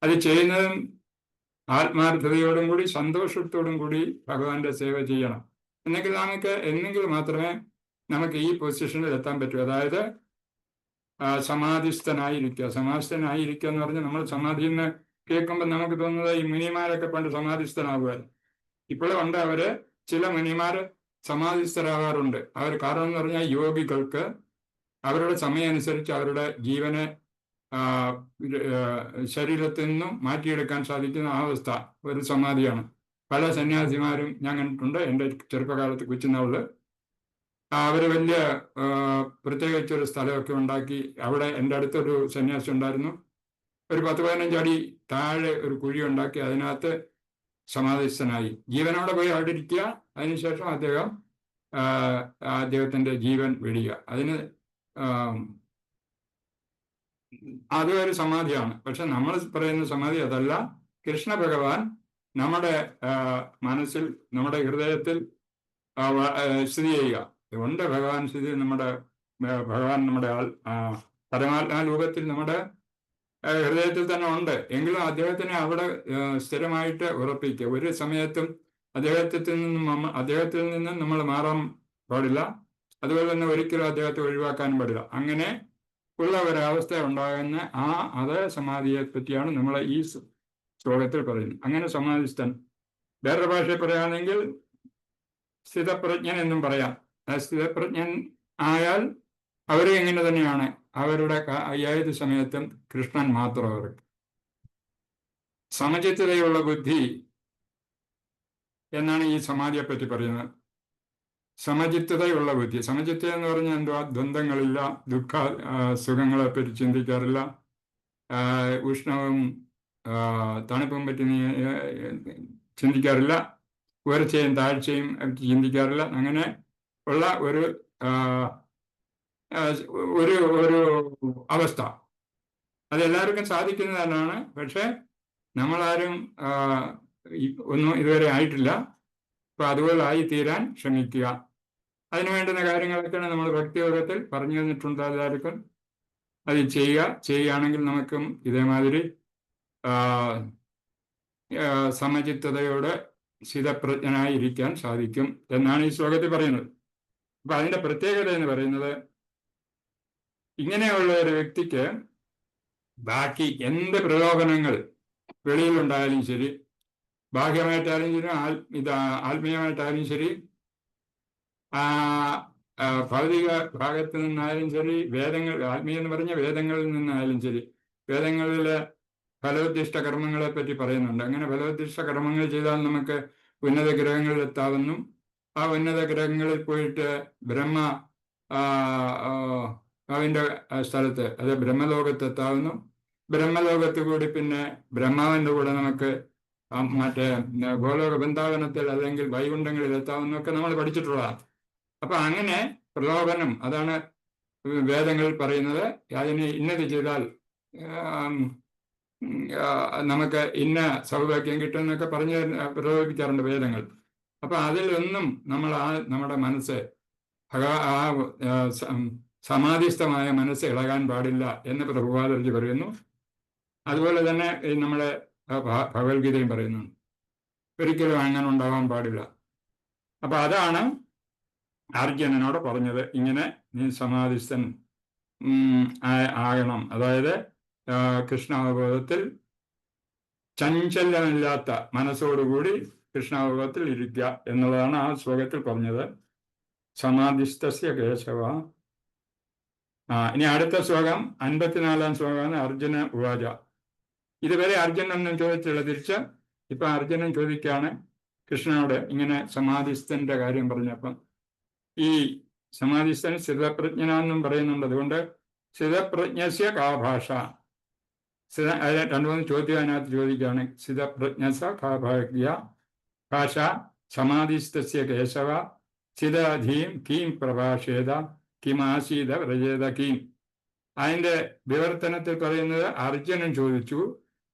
S1: അത് ചെയ്യുന്നതും ആത്മാർത്ഥതയോടും കൂടി സന്തോഷത്തോടും കൂടി ഭഗവാന്റെ സേവ ചെയ്യണം. എന്നെങ്കിൽ മാത്രമേ നമുക്ക് ഈ പൊസിഷനിൽ എത്താൻ പറ്റൂ. അതായത് സമാധിസ്ഥനായിരിക്കുക. സമാധിസ്ഥനായിരിക്കുക എന്ന് പറഞ്ഞാൽ നമ്മൾ സമാധി എന്ന് കേൾക്കുമ്പോൾ നമുക്ക് തോന്നുന്നത് ഈ മുനിമാരൊക്കെ പണ്ട് സമാധിസ്ഥനാകുമായിരുന്നു. ഇപ്പോഴും ഉണ്ട് അവര്, ചില മുനിമാർ സമാധിസ്ഥരാകാറുണ്ട്. അവർ കാരണം എന്ന് പറഞ്ഞാൽ യോഗികൾക്ക് അവരുടെ സമയം അനുസരിച്ച് അവരുടെ ജീവനെ ശരീരത്തിൽ നിന്നും മാറ്റിയെടുക്കാൻ സാധിക്കുന്ന ആ അവസ്ഥ ഒരു സമാധിയാണ്. പല സന്യാസിമാരും ഞാൻ കണ്ടിട്ടുണ്ട് എൻ്റെ ചെറുപ്പകാലത്ത് കൊച്ചുനാളില്. അവര് വലിയ പ്രത്യേകിച്ചൊരു സ്ഥലമൊക്കെ ഉണ്ടാക്കി അവിടെ എൻ്റെ അടുത്തൊരു സന്യാസി ഉണ്ടായിരുന്നു. ഒരു 10-15 അടി താഴെ ഒരു കുഴി ഉണ്ടാക്കി അതിനകത്ത് സമാധിസ്ഥനായി ജീവനോടെ പോയി അവിടെ ഇരിക്കുക. അതിനുശേഷം അദ്ദേഹത്തിന്റെ ജീവൻ വെടിയുക. അതിന് അതൊരു സമാധിയാണ്. പക്ഷെ നമ്മൾ പറയുന്ന സമാധി അതല്ല. കൃഷ്ണ ഭഗവാൻ നമ്മുടെ മനസ്സിൽ, നമ്മുടെ ഹൃദയത്തിൽ സ്ഥിതി ചെയ്യുക. അതുകൊണ്ട് ഭഗവാൻ ഭഗവാൻ നമ്മുടെ പരമാത്മാ രൂപത്തിൽ നമ്മുടെ ഹൃദയത്തിൽ തന്നെ ഉണ്ട്. എങ്കിലും അദ്ദേഹത്തിനെ അവിടെ സ്ഥിരമായിട്ട് ഉറപ്പിക്കുക. ഒരു സമയത്തും അദ്ദേഹത്തിൽ നിന്നും നമ്മൾ മാറാൻ പാടില്ല. അതുപോലെ തന്നെ ഒരിക്കലും അദ്ദേഹത്തെ ഒഴിവാക്കാനും പാടില്ല. അങ്ങനെ ഉള്ള ഒരവസ്ഥ ഉണ്ടാകുന്ന അതേ സമാധിയെ പറ്റിയാണ് നമ്മൾ ഈ ശ്ലോകത്തിൽ പറയുന്നത്. അങ്ങനെ സമാധിസ്ഥൻ, വേറൊരു ഭാഷയിൽ പറയുകയാണെങ്കിൽ സ്ഥിതപ്രജ്ഞൻ എന്നും പറയാം. സ്ഥിതപ്രജ്ഞൻ ആയാൽ അവരെ എങ്ങനെ തന്നെയാണ്, അവരുടെ ഏത് സമയത്തും കൃഷ്ണൻ മാത്രം അവർക്ക്. സമചിത്തതയുള്ള ബുദ്ധി എന്നാണ് ഈ സമാധിയെ പറ്റി പറയുന്നത്. സമചിത്തതയുള്ള ബുദ്ധി. സമചിത്തത എന്ന് പറഞ്ഞാൽ എന്തുവാ? ദ്വന്ദ്ങ്ങളില്ല, സുഖങ്ങളെ പറ്റി ചിന്തിക്കാറില്ല, ഉഷ്ണവും തണുപ്പും പറ്റി ചിന്തിക്കാറില്ല, ഉയർച്ചയും താഴ്ചയും ചിന്തിക്കാറില്ല. അങ്ങനെ ഉള്ള ഒരു അവസ്ഥ അതെല്ലാവർക്കും സാധിക്കുന്നത് തന്നെയാണ്. പക്ഷെ നമ്മളാരും ഒന്നും ഇതുവരെ ആയിട്ടില്ല. അപ്പൊ അതുപോലെ ആയിത്തീരാൻ ശ്രമിക്കുക. അതിനു വേണ്ടുന്ന കാര്യങ്ങളൊക്കെയാണ് നമ്മൾ ഭക്തിയോഗത്തിൽ പറഞ്ഞു തന്നിട്ടുണ്ട്. എല്ലാവർക്കും അത് ചെയ്യുകയാണെങ്കിൽ നമുക്കും ഇതേമാതിരി സമചിത്തതയോടെ സ്ഥിതപ്രജ്ഞനായിരിക്കാൻ സാധിക്കും എന്നാണ് ഈ ശ്ലോകത്തിൽ പറയുന്നത്. അപ്പൊ അതിന്റെ പ്രത്യേകത എന്ന് പറയുന്നത്, ഇങ്ങനെയുള്ള ഒരു വ്യക്തിക്ക് ബാക്കി എന്ത് പ്രലോഭനങ്ങൾ വെളിയിലുണ്ടായാലും ശരി, ബാഹ്യമായിട്ടായാലും ശരി, ആത്മീയമായിട്ടായാലും ശരി, ഭൗതിക ഭാഗത്ത് നിന്നായാലും ശരി, ആത്മീയം എന്ന് പറഞ്ഞ വേദങ്ങളിൽ നിന്നായാലും ശരി, വേദങ്ങളിലെ ഫലോദ്ദിഷ്ട കർമ്മങ്ങളെ പറ്റി പറയുന്നുണ്ട്. അങ്ങനെ ഫലോദ്ദിഷ്ട കർമ്മങ്ങൾ ചെയ്താൽ നമുക്ക് ഉന്നത ഗ്രഹങ്ങളിൽ എത്താവുന്നു. ആ ഉന്നത ഗ്രഹങ്ങളിൽ പോയിട്ട് അതിൻ്റെ സ്ഥലത്ത്, അത് ബ്രഹ്മലോകത്ത് എത്താവുന്നു. ബ്രഹ്മലോകത്ത് കൂടി പിന്നെ ബ്രഹ്മാവിൻ്റെ കൂടെ നമുക്ക് മറ്റേ ഗോലോക വൃന്ദാവനത്തിൽ അല്ലെങ്കിൽ വൈകുണ്ഠങ്ങളിൽ എത്താവുന്നൊക്കെ നമ്മൾ പഠിച്ചിട്ടുള്ളതാണ്. അപ്പൊ അങ്ങനെ പ്രലോഭനം, അതാണ് വേദങ്ങളിൽ പറയുന്നത്. അതിന് ഇന്നത് ചെയ്താൽ നമുക്ക് ഇന്ന സൗഭാഗ്യം കിട്ടുമെന്നൊക്കെ പറഞ്ഞ് പ്രലോഭിപ്പിക്കാറുണ്ട് വേദങ്ങൾ. അപ്പൊ അതിലൊന്നും നമ്മൾ നമ്മുടെ മനസ്സ് സമാധിസ്ഥമായ മനസ്സ് ഇളകാൻ പാടില്ല എന്ന് പ്രഭുപാദർജി പറയുന്നു. അതുപോലെ തന്നെ നമ്മളെ ഭഗവത്ഗീതയും പറയുന്നുണ്ട്, ഒരിക്കലും അങ്ങനെ ഉണ്ടാവാൻ പാടില്ല. അപ്പൊ അതാണ് അർജുനനോട് പറഞ്ഞത്, ഇങ്ങനെ നീ സമാധിസ്ഥൻ ആകണം, അതായത് കൃഷ്ണാവബോധത്തിൽ ചഞ്ചലമില്ലാത്ത മനസ്സോടുകൂടി കൃഷ്ണാവബോധത്തിൽ ഇരിക്കുക എന്നുള്ളതാണ് ആ ശ്ലോകത്തിൽ പറഞ്ഞത്. സമാധിസ്ഥസ്യ കേശവ. ഇനി അടുത്ത ശ്ലോകം 54-ാം ശ്ലോകമാണ്. അർജുന ഉവാച. ഇതുവരെ അർജുനൻ ഒന്നും ചോദിച്ചില്ല, തിരിച്ച് ഇപ്പൊ അർജുനൻ ചോദിക്കുകയാണ് കൃഷ്ണനോട് ഇങ്ങനെ സമാധിസ്ഥന്റെ കാര്യം പറഞ്ഞപ്പം. ഈ സമാധിസ്ഥൻ സ്ഥിതപ്രജ്ഞനാന്നും പറയുന്നുണ്ട്. അതുകൊണ്ട് സ്ഥിതപ്രജ്ഞസ്യ കാ ഭാഷ, രണ്ടു മൂന്ന് ചോദ്യം അതിനകത്ത് ചോദിക്കുകയാണ്. സ്ഥിതപ്രജ്ഞസ കാ ഭാഷ സമാധിസ്ഥസ്യ കേശവ സ്ഥിതധീം കീം പ്രഭാഷേത കിമാസീത വ്രജേത കീം. അതിന്റെ വിവർത്തനത്തിൽ പറയുന്നത്, അർജുനൻ ചോദിച്ചു,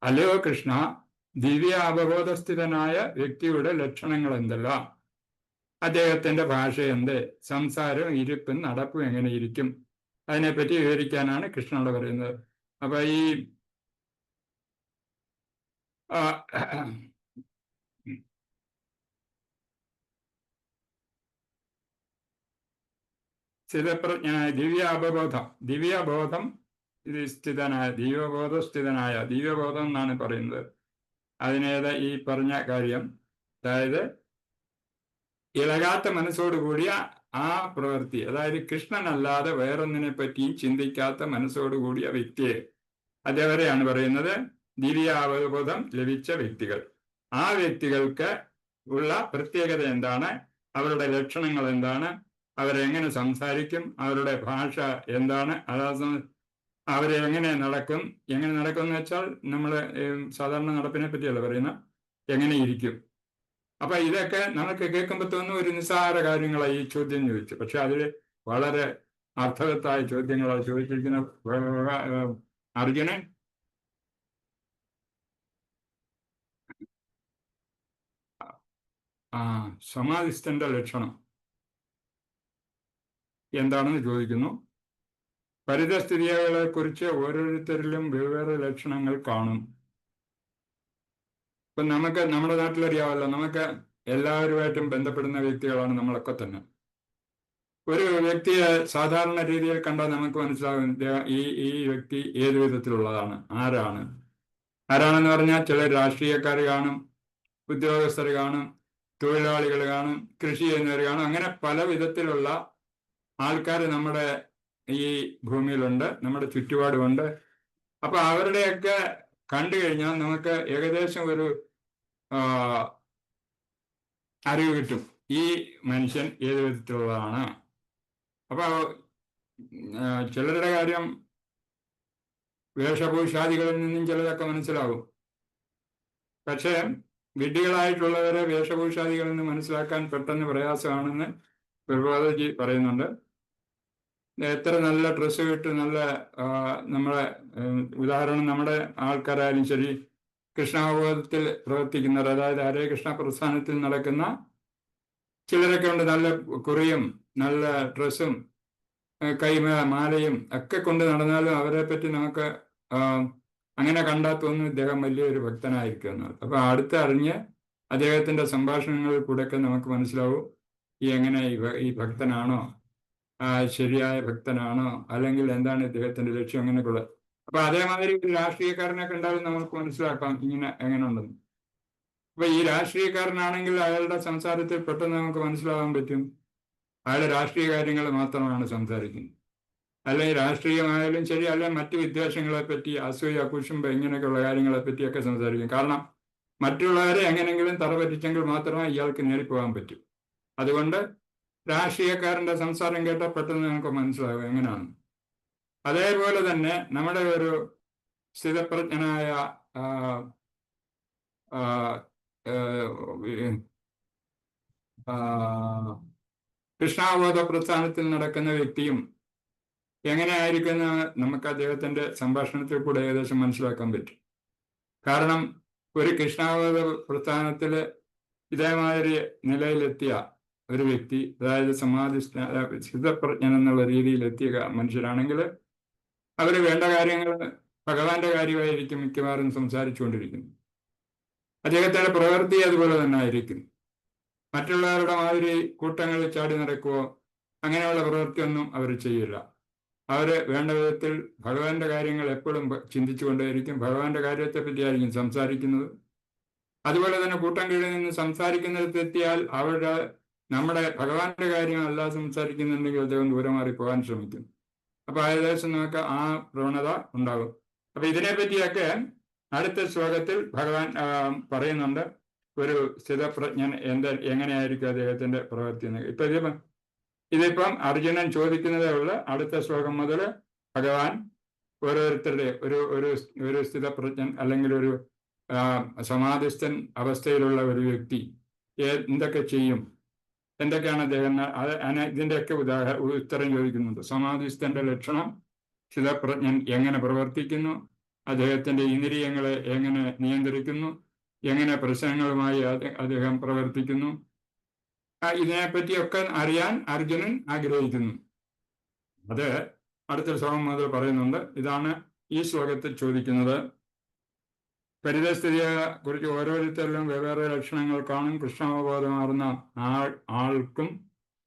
S1: അല്ലയോ കൃഷ്ണ, ദിവ്യ അവബോധസ്ഥിതനായ വ്യക്തിയുടെ ലക്ഷണങ്ങൾ എന്തെല്ലാം, അദ്ദേഹത്തിന്റെ ഭാഷ എന്ത്, സംസാരം, ഇരിപ്പും നടപ്പും എങ്ങനെ ഇരിക്കും, അതിനെപ്പറ്റി വിവരിക്കാനാണ് കൃഷ്ണനോട് പറയുന്നത്. അപ്പൊ ഈ സ്ഥിതപ്രജ്ഞനായ ദിവ്യബോധം സ്ഥിതനായ ദിവ്യബോധം എന്നാണ് പറയുന്നത്. അതിനേത് ഈ പറഞ്ഞ കാര്യം, അതായത് ഇളകാത്ത മനസ്സോടുകൂടിയ ആ പ്രവൃത്തി, അതായത് കൃഷ്ണനല്ലാതെ വേറൊന്നിനെ പറ്റിയും ചിന്തിക്കാത്ത മനസ്സോടുകൂടിയ വ്യക്തിയെ, അതേവരെയാണ് പറയുന്നത് ദിവ്യാവബോധം ലഭിച്ച വ്യക്തികൾ. ആ വ്യക്തികൾക്ക് ഉള്ള പ്രത്യേകത എന്താണ്, അവരുടെ ലക്ഷണങ്ങൾ എന്താണ്, അവരെങ്ങനെ സംസാരിക്കും, അവരുടെ ഭാഷ എന്താണ്, അതായത് അവരെങ്ങനെ നടക്കും. എങ്ങനെ നടക്കും എന്ന് വെച്ചാൽ നമ്മൾ സാധാരണ നടപ്പിനെ പറ്റിയല്ല പറയുന്ന, എങ്ങനെ ഇരിക്കും. അപ്പൊ ഇതൊക്കെ നമുക്ക് കേൾക്കുമ്പോൾ തോന്നുന്നു ഒരു നിസ്സാര കാര്യങ്ങളായി ഈ ചോദ്യം ചോദിച്ചു. പക്ഷെ അതിൽ വളരെ അർത്ഥവത്തായ ചോദ്യങ്ങളാണ് ചോദിച്ചിരിക്കുന്ന അർജുനൻ. സമാധിസ്ഥന്റെ ലക്ഷണം എന്താണെന്ന് ചോദിക്കുന്നു. പരിതസ്ഥിതികളെ കുറിച്ച് ഓരോരുത്തരിലും വെവ്വേറെ ലക്ഷണങ്ങൾ കാണും. ഇപ്പൊ നമുക്ക് നമ്മുടെ നാട്ടിലറിയാമല്ലോ, നമുക്ക് എല്ലാവരുമായിട്ടും ബന്ധപ്പെടുന്ന വ്യക്തികളാണ് നമ്മളൊക്കെ തന്നെ. ഒരു വ്യക്തിയെ സാധാരണ രീതിയിൽ കണ്ടാൽ നമുക്ക് മനസ്സിലാകും ഈ വ്യക്തി ഏത് വിധത്തിലുള്ളതാണ്, ആരാണെന്ന് പറഞ്ഞാൽ ചില രാഷ്ട്രീയക്കാർ കാണും, ഉദ്യോഗസ്ഥർ കാണും, തൊഴിലാളികൾ കാണും, കൃഷി ചെയ്യുന്നവർ കാണും. അങ്ങനെ പല വിധത്തിലുള്ള ആൾക്കാർ നമ്മുടെ ഈ ഭൂമിയിലുണ്ട്, നമ്മുടെ ചുറ്റുപാടുമുണ്ട്. അപ്പൊ അവരുടെയൊക്കെ കണ്ടു കഴിഞ്ഞാൽ നമുക്ക് ഏകദേശം ഒരു അറിവ് കിട്ടും, ഈ മനുഷ്യൻ ഏത് വിധത്തിലുള്ളതാണ്. അപ്പൊ ചിലരുടെ കാര്യം വേഷഭൂഷാദികളിൽ നിന്നും ചിലതൊക്കെ മനസ്സിലാകും. പക്ഷേ വിഡ്ഢികളായിട്ടുള്ളവരെ വേഷഭൂഷാദികളിൽ നിന്ന് മനസ്സിലാക്കാൻ പെട്ടെന്ന് പ്രയാസമാണെന്ന് പ്രഭുപാദജി പറയുന്നുണ്ട്. എത്ര നല്ല ഡ്രസ്സ് ഇട്ട് നല്ല നമ്മളെ ഉദാഹരണം നമ്മുടെ ആൾക്കാരായാലും ശരി, കൃഷ്ണാവബോധത്തിൽ പ്രവർത്തിക്കുന്നവർ, അതായത് ഹരേ കൃഷ്ണ പ്രസ്ഥാനത്തിൽ നടക്കുന്ന ചിലരൊക്കെ ഉണ്ട്, നല്ല കുറിയും നല്ല ഡ്രസ്സും മാലയും ഒക്കെ കൊണ്ട് നടന്നാലും അവരെ പറ്റി നമുക്ക് അങ്ങനെ കണ്ടാൽ തോന്നുന്നു ഇദ്ദേഹം വലിയൊരു ഭക്തനായിരിക്കും എന്ന്. അപ്പൊ അടുത്തറിഞ്ഞ് അദ്ദേഹത്തിന്റെ സംഭാഷണങ്ങളിൽ കൂടെയൊക്കെ നമുക്ക് മനസ്സിലാവും എങ്ങനെ ഈ ഭക്തനാണോ, ശരിയായ ഭക്തനാണോ, അല്ലെങ്കിൽ എന്താണ് ഇദ്ദേഹത്തിന്റെ ലക്ഷ്യം, അങ്ങനെയൊക്കെയുള്ളത്. അപ്പൊ അതേമാതിരി ഒരു രാഷ്ട്രീയക്കാരനെ കണ്ടാലും നമുക്ക് മനസ്സിലാക്കാം ഇങ്ങനെ എങ്ങനെ ഉണ്ടെന്ന്. അപ്പൊ ഈ രാഷ്ട്രീയക്കാരനാണെങ്കിൽ അയാളുടെ സംസാരത്തിൽ പെട്ടെന്ന് നമുക്ക് മനസ്സിലാകാൻ പറ്റും അയാൾ രാഷ്ട്രീയ കാര്യങ്ങൾ മാത്രമാണ് സംസാരിക്കുന്നത്. അല്ലെങ്കിൽ രാഷ്ട്രീയമായാലും ശരി, അല്ലെങ്കിൽ മറ്റു വിദ്വേഷങ്ങളെ പറ്റി, അസൂയ, കുശുമ്പ്, ഇങ്ങനെയൊക്കെയുള്ള കാര്യങ്ങളെ പറ്റിയൊക്കെ സംസാരിക്കും. കാരണം മറ്റുള്ളവരെ എങ്ങനെയെങ്കിലും തറപറ്റിച്ചെങ്കിൽ മാത്രമേ ഇയാൾക്ക് നേടിപ്പോകാൻ പറ്റൂ. അതുകൊണ്ട് രാഷ്ട്രീയക്കാരന്റെ സംസാരം കേട്ടാൽ പെട്ടെന്ന് നമുക്ക് മനസ്സിലാകും എങ്ങനെയാണ്. അതേപോലെ തന്നെ നമ്മുടെ ഒരു സ്ഥിതപ്രജ്ഞനായ കൃഷ്ണാവബോധ പ്രസ്ഥാനത്തിൽ നടക്കുന്ന വ്യക്തിയും എങ്ങനെയായിരിക്കുന്ന നമുക്ക് അദ്ദേഹത്തിന്റെ സംഭാഷണത്തിൽ കൂടെ ഏകദേശം മനസ്സിലാക്കാൻ പറ്റും. കാരണം ഒരു കൃഷ്ണാവബോധ പ്രസ്ഥാനത്തിൽ ഇതേമാതിരി നിലയിലെത്തിയ ഒരു വ്യക്തി, അതായത് സ്ഥിതപ്രജ്ഞൻ എന്നുള്ള രീതിയിലെത്തിയ മനുഷ്യരാണെങ്കിൽ അവർ വേണ്ട കാര്യങ്ങൾ ഭഗവാന്റെ കാര്യമായിരിക്കും മിക്കവാറും സംസാരിച്ചുകൊണ്ടിരിക്കുന്നത്. അദ്ദേഹത്തിന്റെ പ്രവൃത്തി അതുപോലെ തന്നെ ആയിരിക്കും. മറ്റുള്ളവരുടെ മാതിരി കൂട്ടങ്ങളിൽ ചാടി നടക്കുകയോ അങ്ങനെയുള്ള പ്രവൃത്തിയൊന്നും അവർ ചെയ്യില്ല. അവർ വേണ്ട വിധത്തിൽ ഭഗവാന്റെ കാര്യങ്ങൾ എപ്പോഴും ചിന്തിച്ചുകൊണ്ടേയിരിക്കും. ഭഗവാന്റെ കാര്യത്തെ പറ്റിയായിരിക്കും സംസാരിക്കുന്നത്. അതുപോലെ തന്നെ കൂട്ടം കീഴിൽ നിന്ന് സംസാരിക്കുന്നിടത്തെത്തിയാൽ അവരുടെ നമ്മുടെ ഭഗവാന്റെ കാര്യങ്ങളല്ല സംസാരിക്കുന്നുണ്ടെങ്കിൽ അദ്ദേഹം ദൂരെ മാറി പോകാൻ ശ്രമിക്കും. അപ്പൊ ഏകദേശം നമുക്ക് ആ പ്രവണത ഉണ്ടാകും. അപ്പൊ ഇതിനെപ്പറ്റിയൊക്കെ അടുത്ത ശ്ലോകത്തിൽ ഭഗവാൻ പറയുന്നുണ്ട്. ഒരു സ്ഥിതപ്രജ്ഞൻ എങ്ങനെയായിരിക്കും അദ്ദേഹത്തിന്റെ പ്രവൃത്തി എന്ന്. ഇതിപ്പം അർജുനൻ ചോദിക്കുന്നതേ ഉള്ളു. അടുത്ത ശ്ലോകം മുതൽ ഭഗവാൻ ഓരോരുത്തരുടെ ഒരു സ്ഥിതപ്രജ്ഞൻ അല്ലെങ്കിൽ ഒരു സമാധിസ്ഥൻ അവസ്ഥയിലുള്ള ഒരു വ്യക്തി എന്തൊക്കെ ചെയ്യും, എന്തൊക്കെയാണ് അദ്ദേഹം ഇതിന്റെയൊക്കെ ഉത്തരം ചോദിക്കുന്നുണ്ട്. സമാധിസ്ഥന്റെ ലക്ഷണം, സ്ഥിതപ്രജ്ഞൻ എങ്ങനെ പ്രവർത്തിക്കുന്നു, അദ്ദേഹത്തിന്റെ ഇന്ദ്രിയങ്ങളെ എങ്ങനെ നിയന്ത്രിക്കുന്നു, എങ്ങനെ പ്രശ്നങ്ങളുമായി അദ്ദേഹം പ്രവർത്തിക്കുന്നു, ഇതിനെപ്പറ്റിയൊക്കെ അറിയാൻ അർജുനൻ ആഗ്രഹിക്കുന്നു. അത് അടുത്ത ശ്ലോകം മുതൽ പറയുന്നുണ്ട്. ഇതാണ് ഈ ശ്ലോകത്തിൽ ചോദിക്കുന്നത്. പരിതസ്ഥിതിയെ കുറിച്ച് ഓരോരുത്തരിലും വെവ്വേറെ ലക്ഷണങ്ങൾ കാണും. കൃഷ്ണാവബോധമാർന്ന ആൾക്കും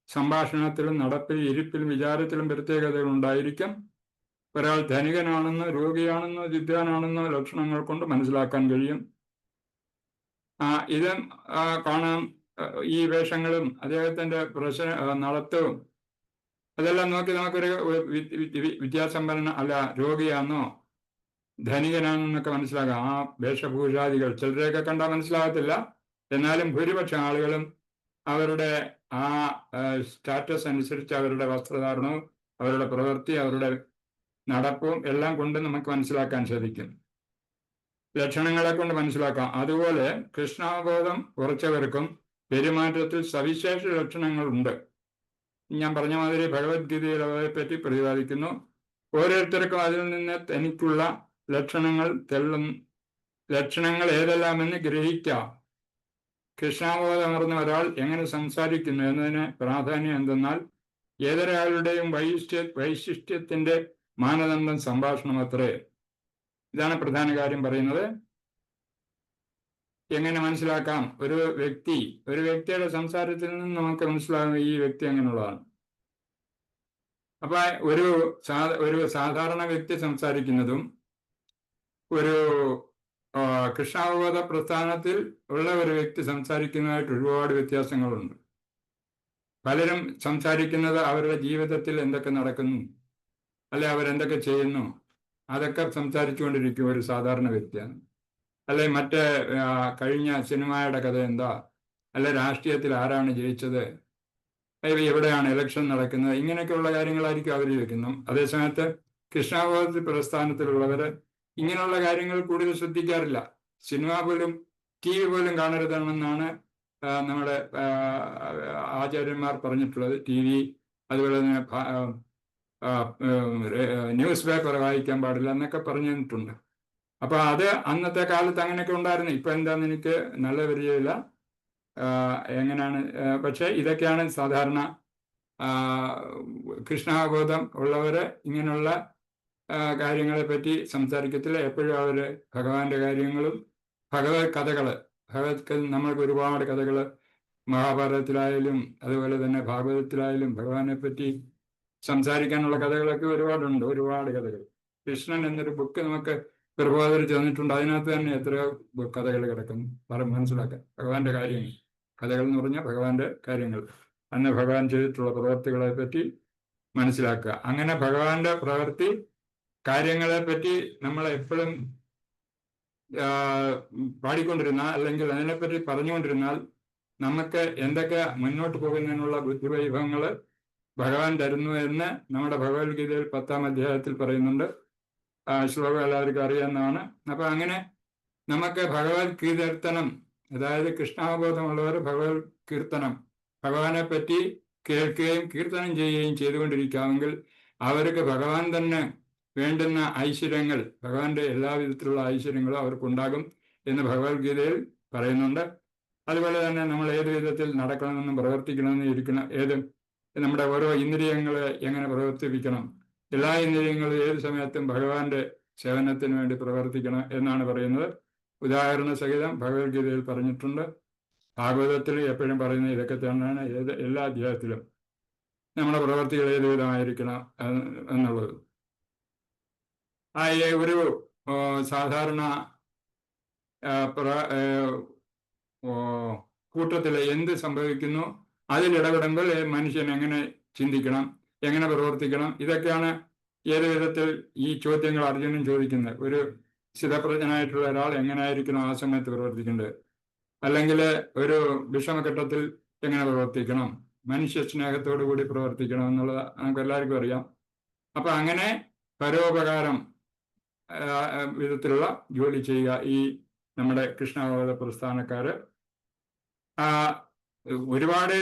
S1: സംഭാഷണത്തിലും നടപ്പിൽ ഇരിപ്പിലും വിചാരത്തിലും പ്രത്യേകതകൾ ഉണ്ടായിരിക്കും. ഒരാൾ ധനികനാണെന്നോ രോഗിയാണെന്നോ വിദ്വാനാണെന്നോ ലക്ഷണങ്ങൾ കൊണ്ട് മനസ്സിലാക്കാൻ കഴിയും. ഇത് കാണാം. ഈ വേഷങ്ങളും അദ്ദേഹത്തിന്റെ നടത്തവും അതെല്ലാം നോക്കി നമുക്കൊരു വിദ്യാസമ്പന്ന അല്ല രോഗിയാണെന്നോ ധനികനാണെന്നൊക്കെ മനസ്സിലാക്കാം. ആ വേഷഭൂഷാദികൾ ചിലരെയൊക്കെ കണ്ടാൽ മനസ്സിലാകത്തില്ല. എന്നാലും ഭൂരിപക്ഷം ആളുകളും അവരുടെ ആ സ്റ്റാറ്റസ് അനുസരിച്ച് അവരുടെ വസ്ത്രധാരണവും അവരുടെ പ്രവൃത്തി അവരുടെ നടപ്പും എല്ലാം കൊണ്ട് നമുക്ക് മനസ്സിലാക്കാൻ സാധിക്കും. ലക്ഷണങ്ങളെ കൊണ്ട് മനസ്സിലാക്കാം. അതുപോലെ കൃഷ്ണാവബോധം ഉറച്ചവർക്കും പെരുമാറ്റത്തിൽ സവിശേഷ ലക്ഷണങ്ങളുണ്ട്. ഞാൻ പറഞ്ഞ മാതിരി ഭഗവത്ഗീതയിൽ അവയെപ്പറ്റി പ്രതിപാദിക്കുന്നു. ഓരോരുത്തർക്കും അതിൽ നിന്ന് തനിക്കുള്ള ലക്ഷണങ്ങൾ ഏതെല്ലാമെന്ന് ഗ്രഹിക്കാം. കൃഷ്ണാവബോധമർന്ന ഒരാൾ എങ്ങനെ സംസാരിക്കുന്നു എന്നതിന് പ്രാധാന്യം എന്തെന്നാൽ ഏതൊരാളുടെയും വൈശിഷ്ട്യത്തിന്റെ മാനദണ്ഡം സംഭാഷണം അത്രേ. ഇതാണ് പ്രധാന കാര്യം പറയുന്നത്. എങ്ങനെ മനസ്സിലാക്കാം? ഒരു വ്യക്തിയുടെ സംസാരത്തിൽ നിന്ന് നമുക്ക് മനസ്സിലാകും ഈ വ്യക്തി എങ്ങനെയുള്ളതാണ്. അപ്പൊ ഒരു സാധാരണ വ്യക്തി സംസാരിക്കുന്നതും ഒരു കൃഷ്ണാവബോധ പ്രസ്ഥാനത്തിൽ ഉള്ള ഒരു വ്യക്തി സംസാരിക്കുന്നതായിട്ട് ഒരുപാട് വ്യത്യാസങ്ങളുണ്ട്. പലരും സംസാരിക്കുന്നത് അവരുടെ ജീവിതത്തിൽ എന്തൊക്കെ നടക്കുന്നു, അല്ലെ അവരെന്തൊക്കെ ചെയ്യുന്നു, അതൊക്കെ സംസാരിച്ചുകൊണ്ടിരിക്കും ഒരു സാധാരണ വ്യക്തിയാണ്. അല്ലെ മറ്റേ കഴിഞ്ഞ സിനിമയുടെ കഥ എന്താ, അല്ലെ രാഷ്ട്രീയത്തിൽ ആരാണ് ജയിച്ചത്, എവിടെയാണ് ഇലക്ഷൻ നടക്കുന്നത്, ഇങ്ങനെയൊക്കെയുള്ള കാര്യങ്ങളായിരിക്കും അവർ ചോദിക്കുന്നത്. അതേസമയത്ത് കൃഷ്ണാവബോധ പ്രസ്ഥാനത്തിലുള്ളവര് ഇങ്ങനെയുള്ള കാര്യങ്ങൾ കൂടുതൽ ശ്രദ്ധിക്കാറില്ല. സിനിമ പോലും TV പോലും കാണരുതെന്നാണ് നമ്മുടെ ആചാര്യന്മാർ പറഞ്ഞിട്ടുള്ളത്. TV അതുപോലെ തന്നെ ന്യൂസ് പേപ്പർ വായിക്കാൻ പാടില്ല എന്നൊക്കെ പറഞ്ഞിട്ടുണ്ട്. അപ്പൊ അത് അന്നത്തെ കാലത്ത് അങ്ങനെയൊക്കെ ഉണ്ടായിരുന്നു. ഇപ്പൊ എന്താന്ന് എനിക്ക് നല്ല പരിചയമില്ല എങ്ങനെയാണ്. പക്ഷെ ഇതൊക്കെയാണ് സാധാരണ കൃഷ്ണാവബോധം ഉള്ളവര് ഇങ്ങനെയുള്ള കാര്യങ്ങളെ പറ്റി സംസാരിക്കത്തില്ല. എപ്പോഴും അവര് ഭഗവാന്റെ കാര്യങ്ങളും ഭഗവത് കഥകള് നമ്മൾക്ക് ഒരുപാട് കഥകള് മഹാഭാരതത്തിലായാലും അതുപോലെ തന്നെ ഭാഗവതത്തിലായാലും ഭഗവാനെ പറ്റി സംസാരിക്കാനുള്ള കഥകളൊക്കെ ഒരുപാട് കഥകൾ. കൃഷ്ണൻ എന്നൊരു ബുക്ക് നമുക്ക് പ്രബോധർ തന്നിട്ടുണ്ട്. അതിനകത്ത് തന്നെ എത്രയോ കഥകൾ കിടക്കുന്നു. മനസ്സിലാക്കാൻ ഭഗവാന്റെ കാര്യങ്ങൾ, കഥകൾ എന്ന് പറഞ്ഞാൽ ഭഗവാന്റെ കാര്യങ്ങൾ, അന്ന് ഭഗവാൻ ചെയ്തിട്ടുള്ള പ്രവൃത്തികളെ പറ്റി മനസ്സിലാക്കുക. അങ്ങനെ ഭഗവാന്റെ പ്രവൃത്തി കാര്യങ്ങളെ പറ്റി നമ്മൾ എപ്പോഴും പാടിക്കൊണ്ടിരുന്നാൽ അല്ലെങ്കിൽ അതിനെപ്പറ്റി പറഞ്ഞുകൊണ്ടിരുന്നാൽ നമുക്ക് എന്തൊക്കെ മുന്നോട്ട് പോകുന്നതിനുള്ള ബുദ്ധിവൈഭവങ്ങൾ ഭഗവാൻ തരുന്നു എന്ന് നമ്മുടെ ഭഗവത്ഗീതയിൽ 10ാം അധ്യായത്തിൽ പറയുന്നുണ്ട്. ശ്ലോകം എല്ലാവർക്കും അറിയാവുന്നതാണ്. അപ്പൊ അങ്ങനെ നമുക്ക് ഭഗവത് കീർത്തനം, അതായത് കൃഷ്ണാവബോധമുള്ളവർ ഭഗവത് കീർത്തനം, ഭഗവാനെ പറ്റി കേൾക്കുകയും കീർത്തനം ചെയ്യുകയും ചെയ്തുകൊണ്ടിരിക്കാമെങ്കിൽ അവർക്ക് ഭഗവാൻ തന്നെ വേണ്ടുന്ന ഐശ്വര്യങ്ങൾ, ഭഗവാന്റെ എല്ലാവിധത്തിലുള്ള ഐശ്വര്യങ്ങളും അവർക്കുണ്ടാകും എന്ന് ഭഗവത്ഗീതയിൽ പറയുന്നുണ്ട്. അതുപോലെ തന്നെ നമ്മൾ ഏത് വിധത്തിൽ നടക്കണമെന്നും പ്രവർത്തിക്കണമെന്നും ഏത് നമ്മുടെ ഓരോ ഇന്ദ്രിയങ്ങളെ എങ്ങനെ പ്രവർത്തിപ്പിക്കണം, എല്ലാ ഇന്ദ്രിയങ്ങളും ഏത് സമയത്തും ഭഗവാന്റെ സേവനത്തിന് വേണ്ടി പ്രവർത്തിക്കണം എന്നാണ് പറയുന്നത്. ഉദാഹരണ സഹിതം ഭഗവത്ഗീതയിൽ പറഞ്ഞിട്ടുണ്ട്. ഭാഗവതത്തിൽ എപ്പോഴും പറയുന്നത് ഇതൊക്കെ തന്നെയാണ്. എല്ലാ അധ്യായത്തിലും നമ്മുടെ പ്രവർത്തികൾ ഏത് വിധമായിരിക്കണം എന്നുള്ളത്. ഒരു സാധാരണ കൂട്ടത്തിൽ എന്ത് സംഭവിക്കുന്നു, അതിലിടപെടുമ്പോൾ മനുഷ്യൻ എങ്ങനെ ചിന്തിക്കണം, എങ്ങനെ പ്രവർത്തിക്കണം, ഇതൊക്കെയാണ് ഏത് വിധത്തിൽ ഈ ചോദ്യങ്ങൾ അർജുനൻ ചോദിക്കുന്നത്. ഒരു സ്ഥിതപ്രജ്ഞനായിട്ടുള്ള ഒരാൾ എങ്ങനെയായിരിക്കണം ആ സമയത്ത് പ്രവർത്തിക്കേണ്ടത്, അല്ലെങ്കിൽ ഒരു വിഷമഘട്ടത്തിൽ എങ്ങനെ പ്രവർത്തിക്കണം, മനുഷ്യ സ്നേഹത്തോടു കൂടി പ്രവർത്തിക്കണം എന്നുള്ളത് നമുക്ക് എല്ലാവർക്കും അറിയാം. അപ്പൊ അങ്ങനെ പരോപകാരം വിധത്തിലുള്ള ജോലി ചെയ്യുക ഈ നമ്മുടെ കൃഷ്ണഭഗവത പ്രസ്ഥാനക്കാര്. ഒരുപാട്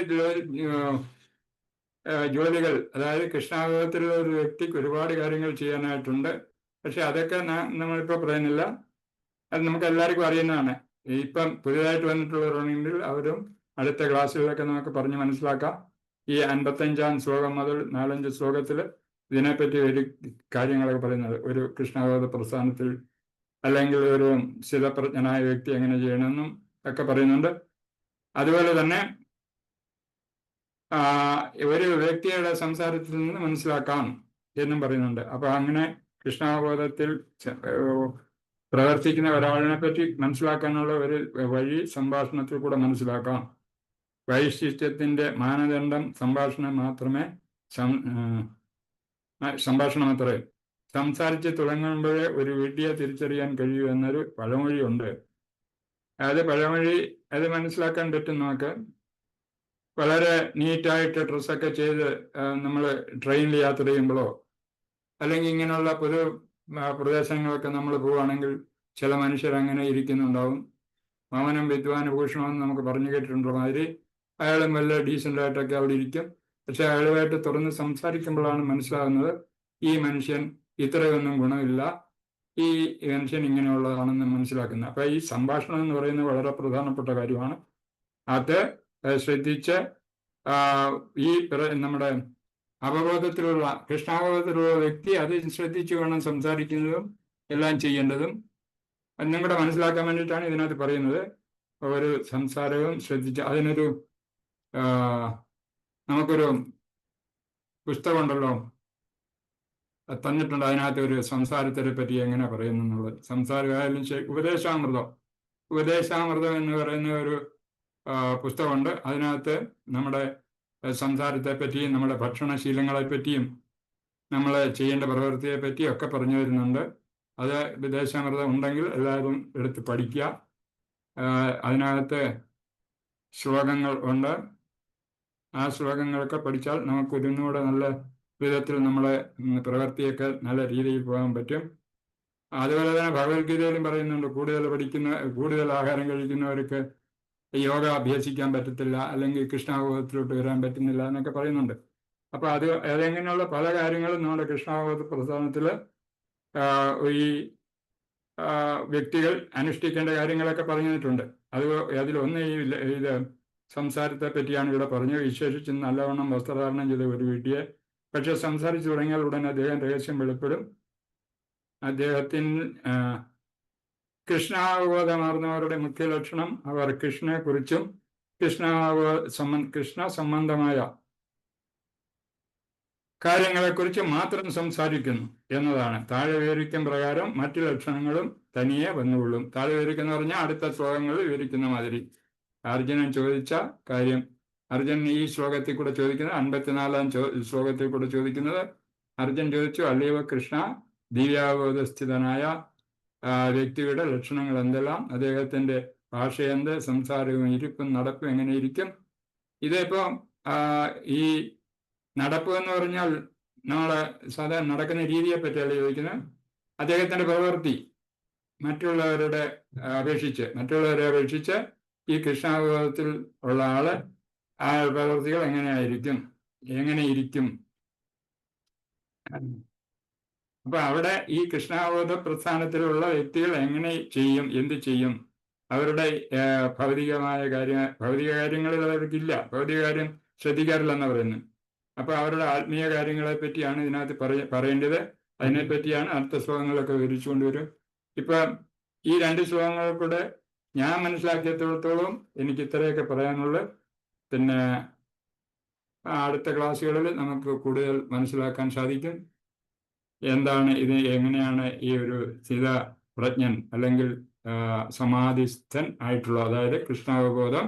S1: ജോലികൾ, അതായത് കൃഷ്ണഭഗവതത്തിലുള്ള ഒരു വ്യക്തിക്ക് ഒരുപാട് കാര്യങ്ങൾ ചെയ്യാനായിട്ടുണ്ട്. പക്ഷെ അതൊക്കെ നമ്മളിപ്പോൾ പറയുന്നില്ല, അത് നമുക്ക് എല്ലാവർക്കും അറിയുന്നതാണ്. ഇപ്പം പുതിയതായിട്ട് വന്നിട്ടുള്ളവരാണെങ്കിൽ അവരും അടുത്ത ക്ലാസ്സുകളിലൊക്കെ നമുക്ക് പറഞ്ഞ് മനസ്സിലാക്കാം. ഈ 55-ാം ശ്ലോകം മുതൽ 4-5 ശ്ലോകത്തിൽ ഇതിനെപ്പറ്റി ഒരു കാര്യങ്ങളൊക്കെ പറയുന്നത്. ഒരു കൃഷ്ണഭഗവത പ്രസ്ഥാനത്തിൽ അല്ലെങ്കിൽ ഒരു സ്ഥിതപ്രജ്ഞനായ വ്യക്തി എങ്ങനെ ചെയ്യണമെന്നും ഒക്കെ പറയുന്നുണ്ട്. അതുപോലെ തന്നെ ഒരു വ്യക്തിയുടെ സംസാരത്തിൽ നിന്ന് മനസ്സിലാക്കാം എന്നും പറയുന്നുണ്ട്. അപ്പൊ അങ്ങനെ കൃഷ്ണാവബോധത്തിൽ പ്രവർത്തിക്കുന്ന ഒരാളിനെ പറ്റി മനസ്സിലാക്കാനുള്ള ഒരു വഴി സംഭാഷണത്തിൽ കൂടെ മനസ്സിലാക്കാം. വൈശിഷ്ട്യത്തിന്റെ മാനദണ്ഡം സംഭാഷണം മാത്രമേ സംസാരിച്ച് തുടങ്ങുമ്പോഴേ ഒരു വിഡ്ഢിയെ തിരിച്ചറിയാൻ കഴിയൂ എന്നൊരു പഴമൊഴിയുണ്ട്. അത് മനസ്സിലാക്കാൻ പറ്റും നമുക്ക്. വളരെ നീറ്റായിട്ട് ഡ്രസ്സൊക്കെ ചെയ്ത് നമ്മൾ ട്രെയിനിൽ യാത്ര ചെയ്യുമ്പോഴോ അല്ലെങ്കിൽ ഇങ്ങനെയുള്ള പൊതു പ്രദേശങ്ങളൊക്കെ നമ്മൾ പോവുകയാണെങ്കിൽ ചില മനുഷ്യർ അങ്ങനെ ഇരിക്കുന്നുണ്ടാവും. മൗനം വിദ്വാൻ ഭൂഷണമെന്ന് നമുക്ക് പറഞ്ഞു കേട്ടിട്ടുള്ള മാതിരി അയാളും വല്ല ഡീസൻ്റായിട്ടൊക്കെ അവിടെ ഇരിക്കും. പക്ഷെ അയാളുമായിട്ട് തുറന്ന് സംസാരിക്കുമ്പോഴാണ് മനസ്സിലാകുന്നത് ഈ മനുഷ്യൻ ഇത്രയൊന്നും ഗുണമില്ല, ഈ മനുഷ്യൻ ഇങ്ങനെയുള്ളതാണെന്ന് മനസ്സിലാക്കുന്നത്. അപ്പൊ ഈ സംഭാഷണം എന്ന് പറയുന്നത് വളരെ പ്രധാനപ്പെട്ട കാര്യമാണ്. അത് ശ്രദ്ധിച്ച് ഈ നമ്മുടെ അവബോധത്തിലുള്ള കൃഷ്ണാവബോധത്തിലുള്ള വ്യക്തി അത് ശ്രദ്ധിച്ചു വേണം സംസാരിക്കുന്നതും എല്ലാം ചെയ്യേണ്ടതും. അതും കൂടെ മനസ്സിലാക്കാൻ വേണ്ടിയിട്ടാണ് ഇതിനകത്ത് പറയുന്നത്. ഒരു സംസാരവും ശ്രദ്ധിച്ച് അതിനൊരു നമുക്കൊരു പുസ്തകമുണ്ടല്ലോ തന്നിട്ടുണ്ട്. അതിനകത്ത് ഒരു സംസാരത്തെ പറ്റി എങ്ങനെ പറയുന്നു എന്നുള്ളത്. സംസാരമായാലും ഉപദേശാമൃതം എന്ന് പറയുന്ന ഒരു പുസ്തകമുണ്ട്. അതിനകത്ത് നമ്മുടെ സംസാരത്തെ പറ്റിയും നമ്മുടെ ഭക്ഷണശീലങ്ങളെ പറ്റിയും നമ്മൾ ചെയ്യേണ്ട പ്രവൃത്തിയെ പറ്റിയും ഒക്കെ പറഞ്ഞു തരുന്നുണ്ട്. അത് വിദേശാമൃതം ഉണ്ടെങ്കിൽ എല്ലാവരും എടുത്ത് പഠിക്കുക. അതിനകത്ത് ശ്ലോകങ്ങൾ ഉണ്ട്. ആ ശ്ലോകങ്ങളൊക്കെ പഠിച്ചാൽ നമുക്ക് ഒന്നുകൂടെ നല്ല വിധത്തിൽ നമ്മളെ പ്രവൃത്തിയൊക്കെ നല്ല രീതിയിൽ പോകാൻ പറ്റും. അതുപോലെ തന്നെ ഭഗവത്ഗീതയിലും പറയുന്നുണ്ട്, കൂടുതൽ ആഹാരം കഴിക്കുന്നവർക്ക് യോഗ അഭ്യസിക്കാൻ പറ്റത്തില്ല, അല്ലെങ്കിൽ കൃഷ്ണാവബോധത്തിലോട്ട് വരാൻ പറ്റുന്നില്ല എന്നൊക്കെ പറയുന്നുണ്ട്. അപ്പൊ അതെങ്ങനെയുള്ള പല കാര്യങ്ങളും നമ്മുടെ കൃഷ്ണാവബോധ പ്രസ്ഥാനത്തിൽ ഈ വ്യക്തികൾ അനുഷ്ഠിക്കേണ്ട കാര്യങ്ങളൊക്കെ പറഞ്ഞിട്ടുണ്ട്. അതിലൊന്ന് ഇത് സംസാരത്തെ പറ്റിയാണ് ഇവിടെ പറഞ്ഞത്. വിശേഷിച്ച് നല്ലവണ്ണം വസ്ത്രധാരണം ചെയ്ത ഒരു വീട്ടിയെ, പക്ഷെ സംസാരിച്ചു തുടങ്ങിയാൽ ഉടൻ അദ്ദേഹം രഹസ്യം വെളിപ്പെടും. അദ്ദേഹത്തിന് കൃഷ്ണാവബോധമാർന്നവരുടെ മുഖ്യ ലക്ഷണം അവർ കൃഷ്ണനെക്കുറിച്ചും കൃഷ്ണ സംബന്ധമായ കാര്യങ്ങളെക്കുറിച്ച് മാത്രം സംസാരിക്കുന്നു എന്നതാണ്. താഴെ വിവരിക്കും പ്രകാരം മറ്റു ലക്ഷണങ്ങളും തനിയെ വന്നുകൊള്ളും. താഴെ വിവരിക്കുന്ന പറഞ്ഞാൽ അടുത്ത ശ്ലോകങ്ങളിൽ വിവരിക്കുന്ന മാതിരി. അർജുനൻ ചോദിച്ച കാര്യം അർജുനൻ ഈ ശ്ലോകത്തിൽ കൂടെ ചോദിക്കുന്നത് 54-ാം ശ്ലോകത്തിൽ കൂടെ ചോദിക്കുന്നത്, അർജുൻ ചോദിച്ചു, അല്ലയോ കൃഷ്ണ, ദിവ്യാബോധസ്ഥിതനായ വ്യക്തിയുടെ ലക്ഷണങ്ങൾ എന്തെല്ലാം, അദ്ദേഹത്തിന്റെ ഭാഷ എന്ത്, സംസാരവും ഇരിപ്പും നടപ്പും എങ്ങനെ ഇരിക്കും. ഇതിപ്പോ ഈ നടപ്പ് എന്ന് പറഞ്ഞാൽ നമ്മളെ സാധാരണ നടക്കുന്ന രീതിയെ പറ്റിയല്ല ചോദിക്കുന്നത്. അദ്ദേഹത്തിന്റെ പ്രവൃത്തി മറ്റുള്ളവരെ അപേക്ഷിച്ച് ഈ കൃഷ്ണാവബോധത്തിൽ ഉള്ള ആള് ആ പ്രവൃത്തികൾ എങ്ങനെ ഇരിക്കും. അപ്പൊ അവിടെ ഈ കൃഷ്ണാവബോധ പ്രസ്ഥാനത്തിലുള്ള വ്യക്തികൾ എങ്ങനെ ചെയ്യും, എന്ത് ചെയ്യും, അവരുടെ ഭൗതിക കാര്യങ്ങളിൽ അവർക്കില്ല, ഭൗതിക കാര്യം ശ്രദ്ധിക്കാറില്ലെന്ന് പറയുന്നത്. അപ്പൊ അവരുടെ ആത്മീയ കാര്യങ്ങളെ പറ്റിയാണ് ഇതിനകത്ത് പറയേണ്ടത്. അതിനെപ്പറ്റിയാണ് അടുത്ത ശ്ലോകങ്ങളൊക്കെ വിവരിച്ചുകൊണ്ടുവരും. ഇപ്പൊ ഈ 2 ശ്ലോകങ്ങൾ കൂടെ ഞാൻ മനസ്സിലാക്കിയത്തോളത്തോളം എനിക്ക് ഇത്രയൊക്കെ പറയാനുള്ളത്. പിന്നെ അടുത്ത ക്ലാസ്സുകളിൽ നമുക്ക് കൂടുതൽ മനസ്സിലാക്കാൻ സാധിക്കും. എന്താണ് ഇത്, എങ്ങനെയാണ് ഈ ഒരു സ്ഥിതപ്രജ്ഞൻ അല്ലെങ്കിൽ സമാധിസ്ഥൻ ആയിട്ടുള്ള, അതായത് കൃഷ്ണാവബോധം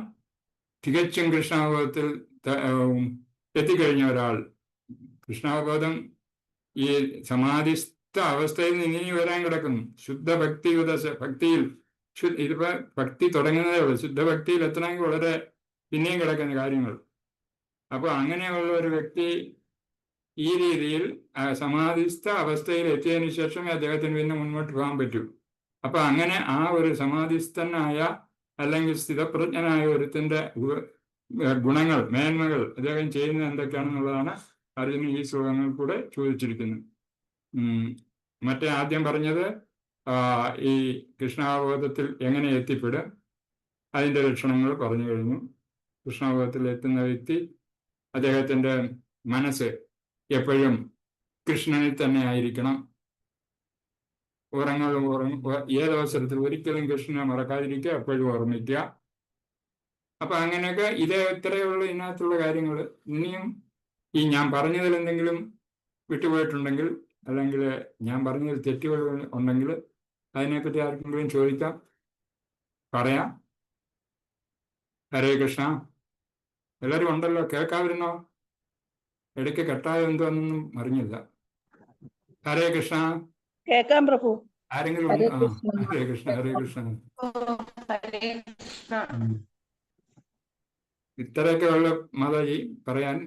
S1: തികച്ചും കൃഷ്ണാവബോധത്തിൽ എത്തിക്കഴിഞ്ഞ ഒരാൾ, കൃഷ്ണാവബോധം ഈ സമാധിസ്ഥ അവസ്ഥയിൽ നിന്ന് ഇനി വരാൻ കിടക്കുന്നു. ശുദ്ധ ഭക്തിയിൽ ഇതിപ്പോ ഭക്തി തുടങ്ങുന്നതേ ഉള്ളൂ. ശുദ്ധഭക്തിയിൽ എത്തണമെങ്കിൽ വളരെ പിന്നെയും കിടക്കുന്ന കാര്യങ്ങൾ. അപ്പൊ അങ്ങനെയുള്ള ഒരു വ്യക്തി ഈ രീതിയിൽ സമാധിസ്ഥ അവസ്ഥയിൽ എത്തിയതിനു ശേഷമേ അദ്ദേഹത്തിന് പിന്നെ മുന്നോട്ട് പോകാൻ പറ്റൂ. അപ്പൊ അങ്ങനെ ആ ഒരു സമാധിസ്ഥനായ അല്ലെങ്കിൽ സ്ഥിതപ്രജ്ഞനായ ഒരുത്തിന്റെ ഗുണങ്ങൾ, മേന്മകൾ അദ്ദേഹം ചെയ്യുന്നത് എന്തൊക്കെയാണെന്നുള്ളതാണ് അർജുനൻ ഈ ശ്ലോകങ്ങൾ കൂടെ ചോദിച്ചിരിക്കുന്നത്. മറ്റേ ആദ്യം പറഞ്ഞത് ഈ കൃഷ്ണാവബോധത്തിൽ എങ്ങനെ എത്തിപ്പെടും, അതിൻ്റെ ലക്ഷണങ്ങൾ പറഞ്ഞു കഴിഞ്ഞു. കൃഷ്ണാവബോധത്തിൽ എത്തുന്ന വ്യക്തി അദ്ദേഹത്തിൻ്റെ മനസ്സ് എപ്പോഴും കൃഷ്ണനിൽ തന്നെ ആയിരിക്കണം. ഏതവസരത്തിൽ ഒരിക്കലും കൃഷ്ണനെ മറക്കാതിരിക്കുക, എപ്പോഴും ഓർമ്മിക്കുക. അപ്പൊ അങ്ങനെയൊക്കെ ഇത്രയുള്ള ഇതിനകത്തുള്ള കാര്യങ്ങൾ. ഇനിയും ഈ ഞാൻ പറഞ്ഞതിൽ എന്തെങ്കിലും വിട്ടുപോയിട്ടുണ്ടെങ്കിൽ, അല്ലെങ്കിൽ ഞാൻ പറഞ്ഞതിൽ തെറ്റുകൾ ഉണ്ടെങ്കിൽ അതിനെപ്പറ്റി ആർക്കെങ്കിലും ചോദിക്കാം, പറയാം. ഹരേ കൃഷ്ണ. എല്ലാവരും ഉണ്ടല്ലോ, കേൾക്കാതിരുന്നോ? ഇടയ്ക്ക് കെട്ടാതെ എന്തോന്നൊന്നും അറിഞ്ഞില്ല. ഹരേ കൃഷ്ണ.
S3: കേൾക്കാം പ്രഭു.
S1: ആരെങ്കിലും ഉണ്ട്? ഹരേ കൃഷ്ണ, ഹരേ കൃഷ്ണ. ഇത്രയൊക്കെ ഉള്ള മാതാജി പറയാൻ,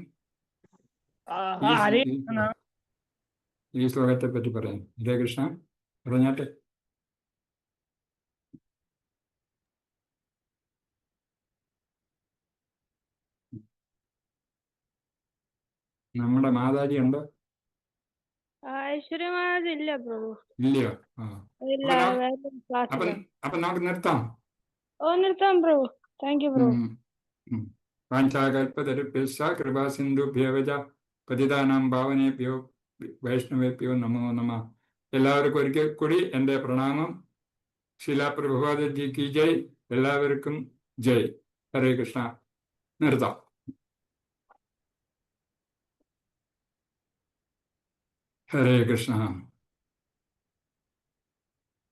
S1: ഈ ശ്ലോകത്തെ പറ്റി പറയാൻ. ഹരേ കൃഷ്ണ പറഞ്ഞാട്ടെ. നമ്മുടെ മാതാജി ഉണ്ടോ?
S3: ഐശ്വര്യമാതില്ല പ്രഭു.
S1: ഇല്ലയോ?
S3: അപ്പൊ
S1: നമുക്ക് നിർത്താം.
S3: നിർത്താം പ്രഭു. താങ്ക് യു പ്രഭു.
S1: വാഞ്ചാകൽപതരുഭ്യശ്ച കൃപാസിന്ധുഭ്യോ പതിതാനാം പാവനേഭ്യോ വൈഷ്ണവേഭ്യോ നമോ നമഃ. എല്ലാവർക്കും ഒരിക്കൽ കൂടി എൻ്റെ പ്രണാമം. ശീലാ പ്രഭുപാദജിക്ക് ജയ്. എല്ലാവർക്കും ജയ്. ഹരേ കൃഷ്ണ. നിർത്താം. ഹരേ കൃഷ്ണ.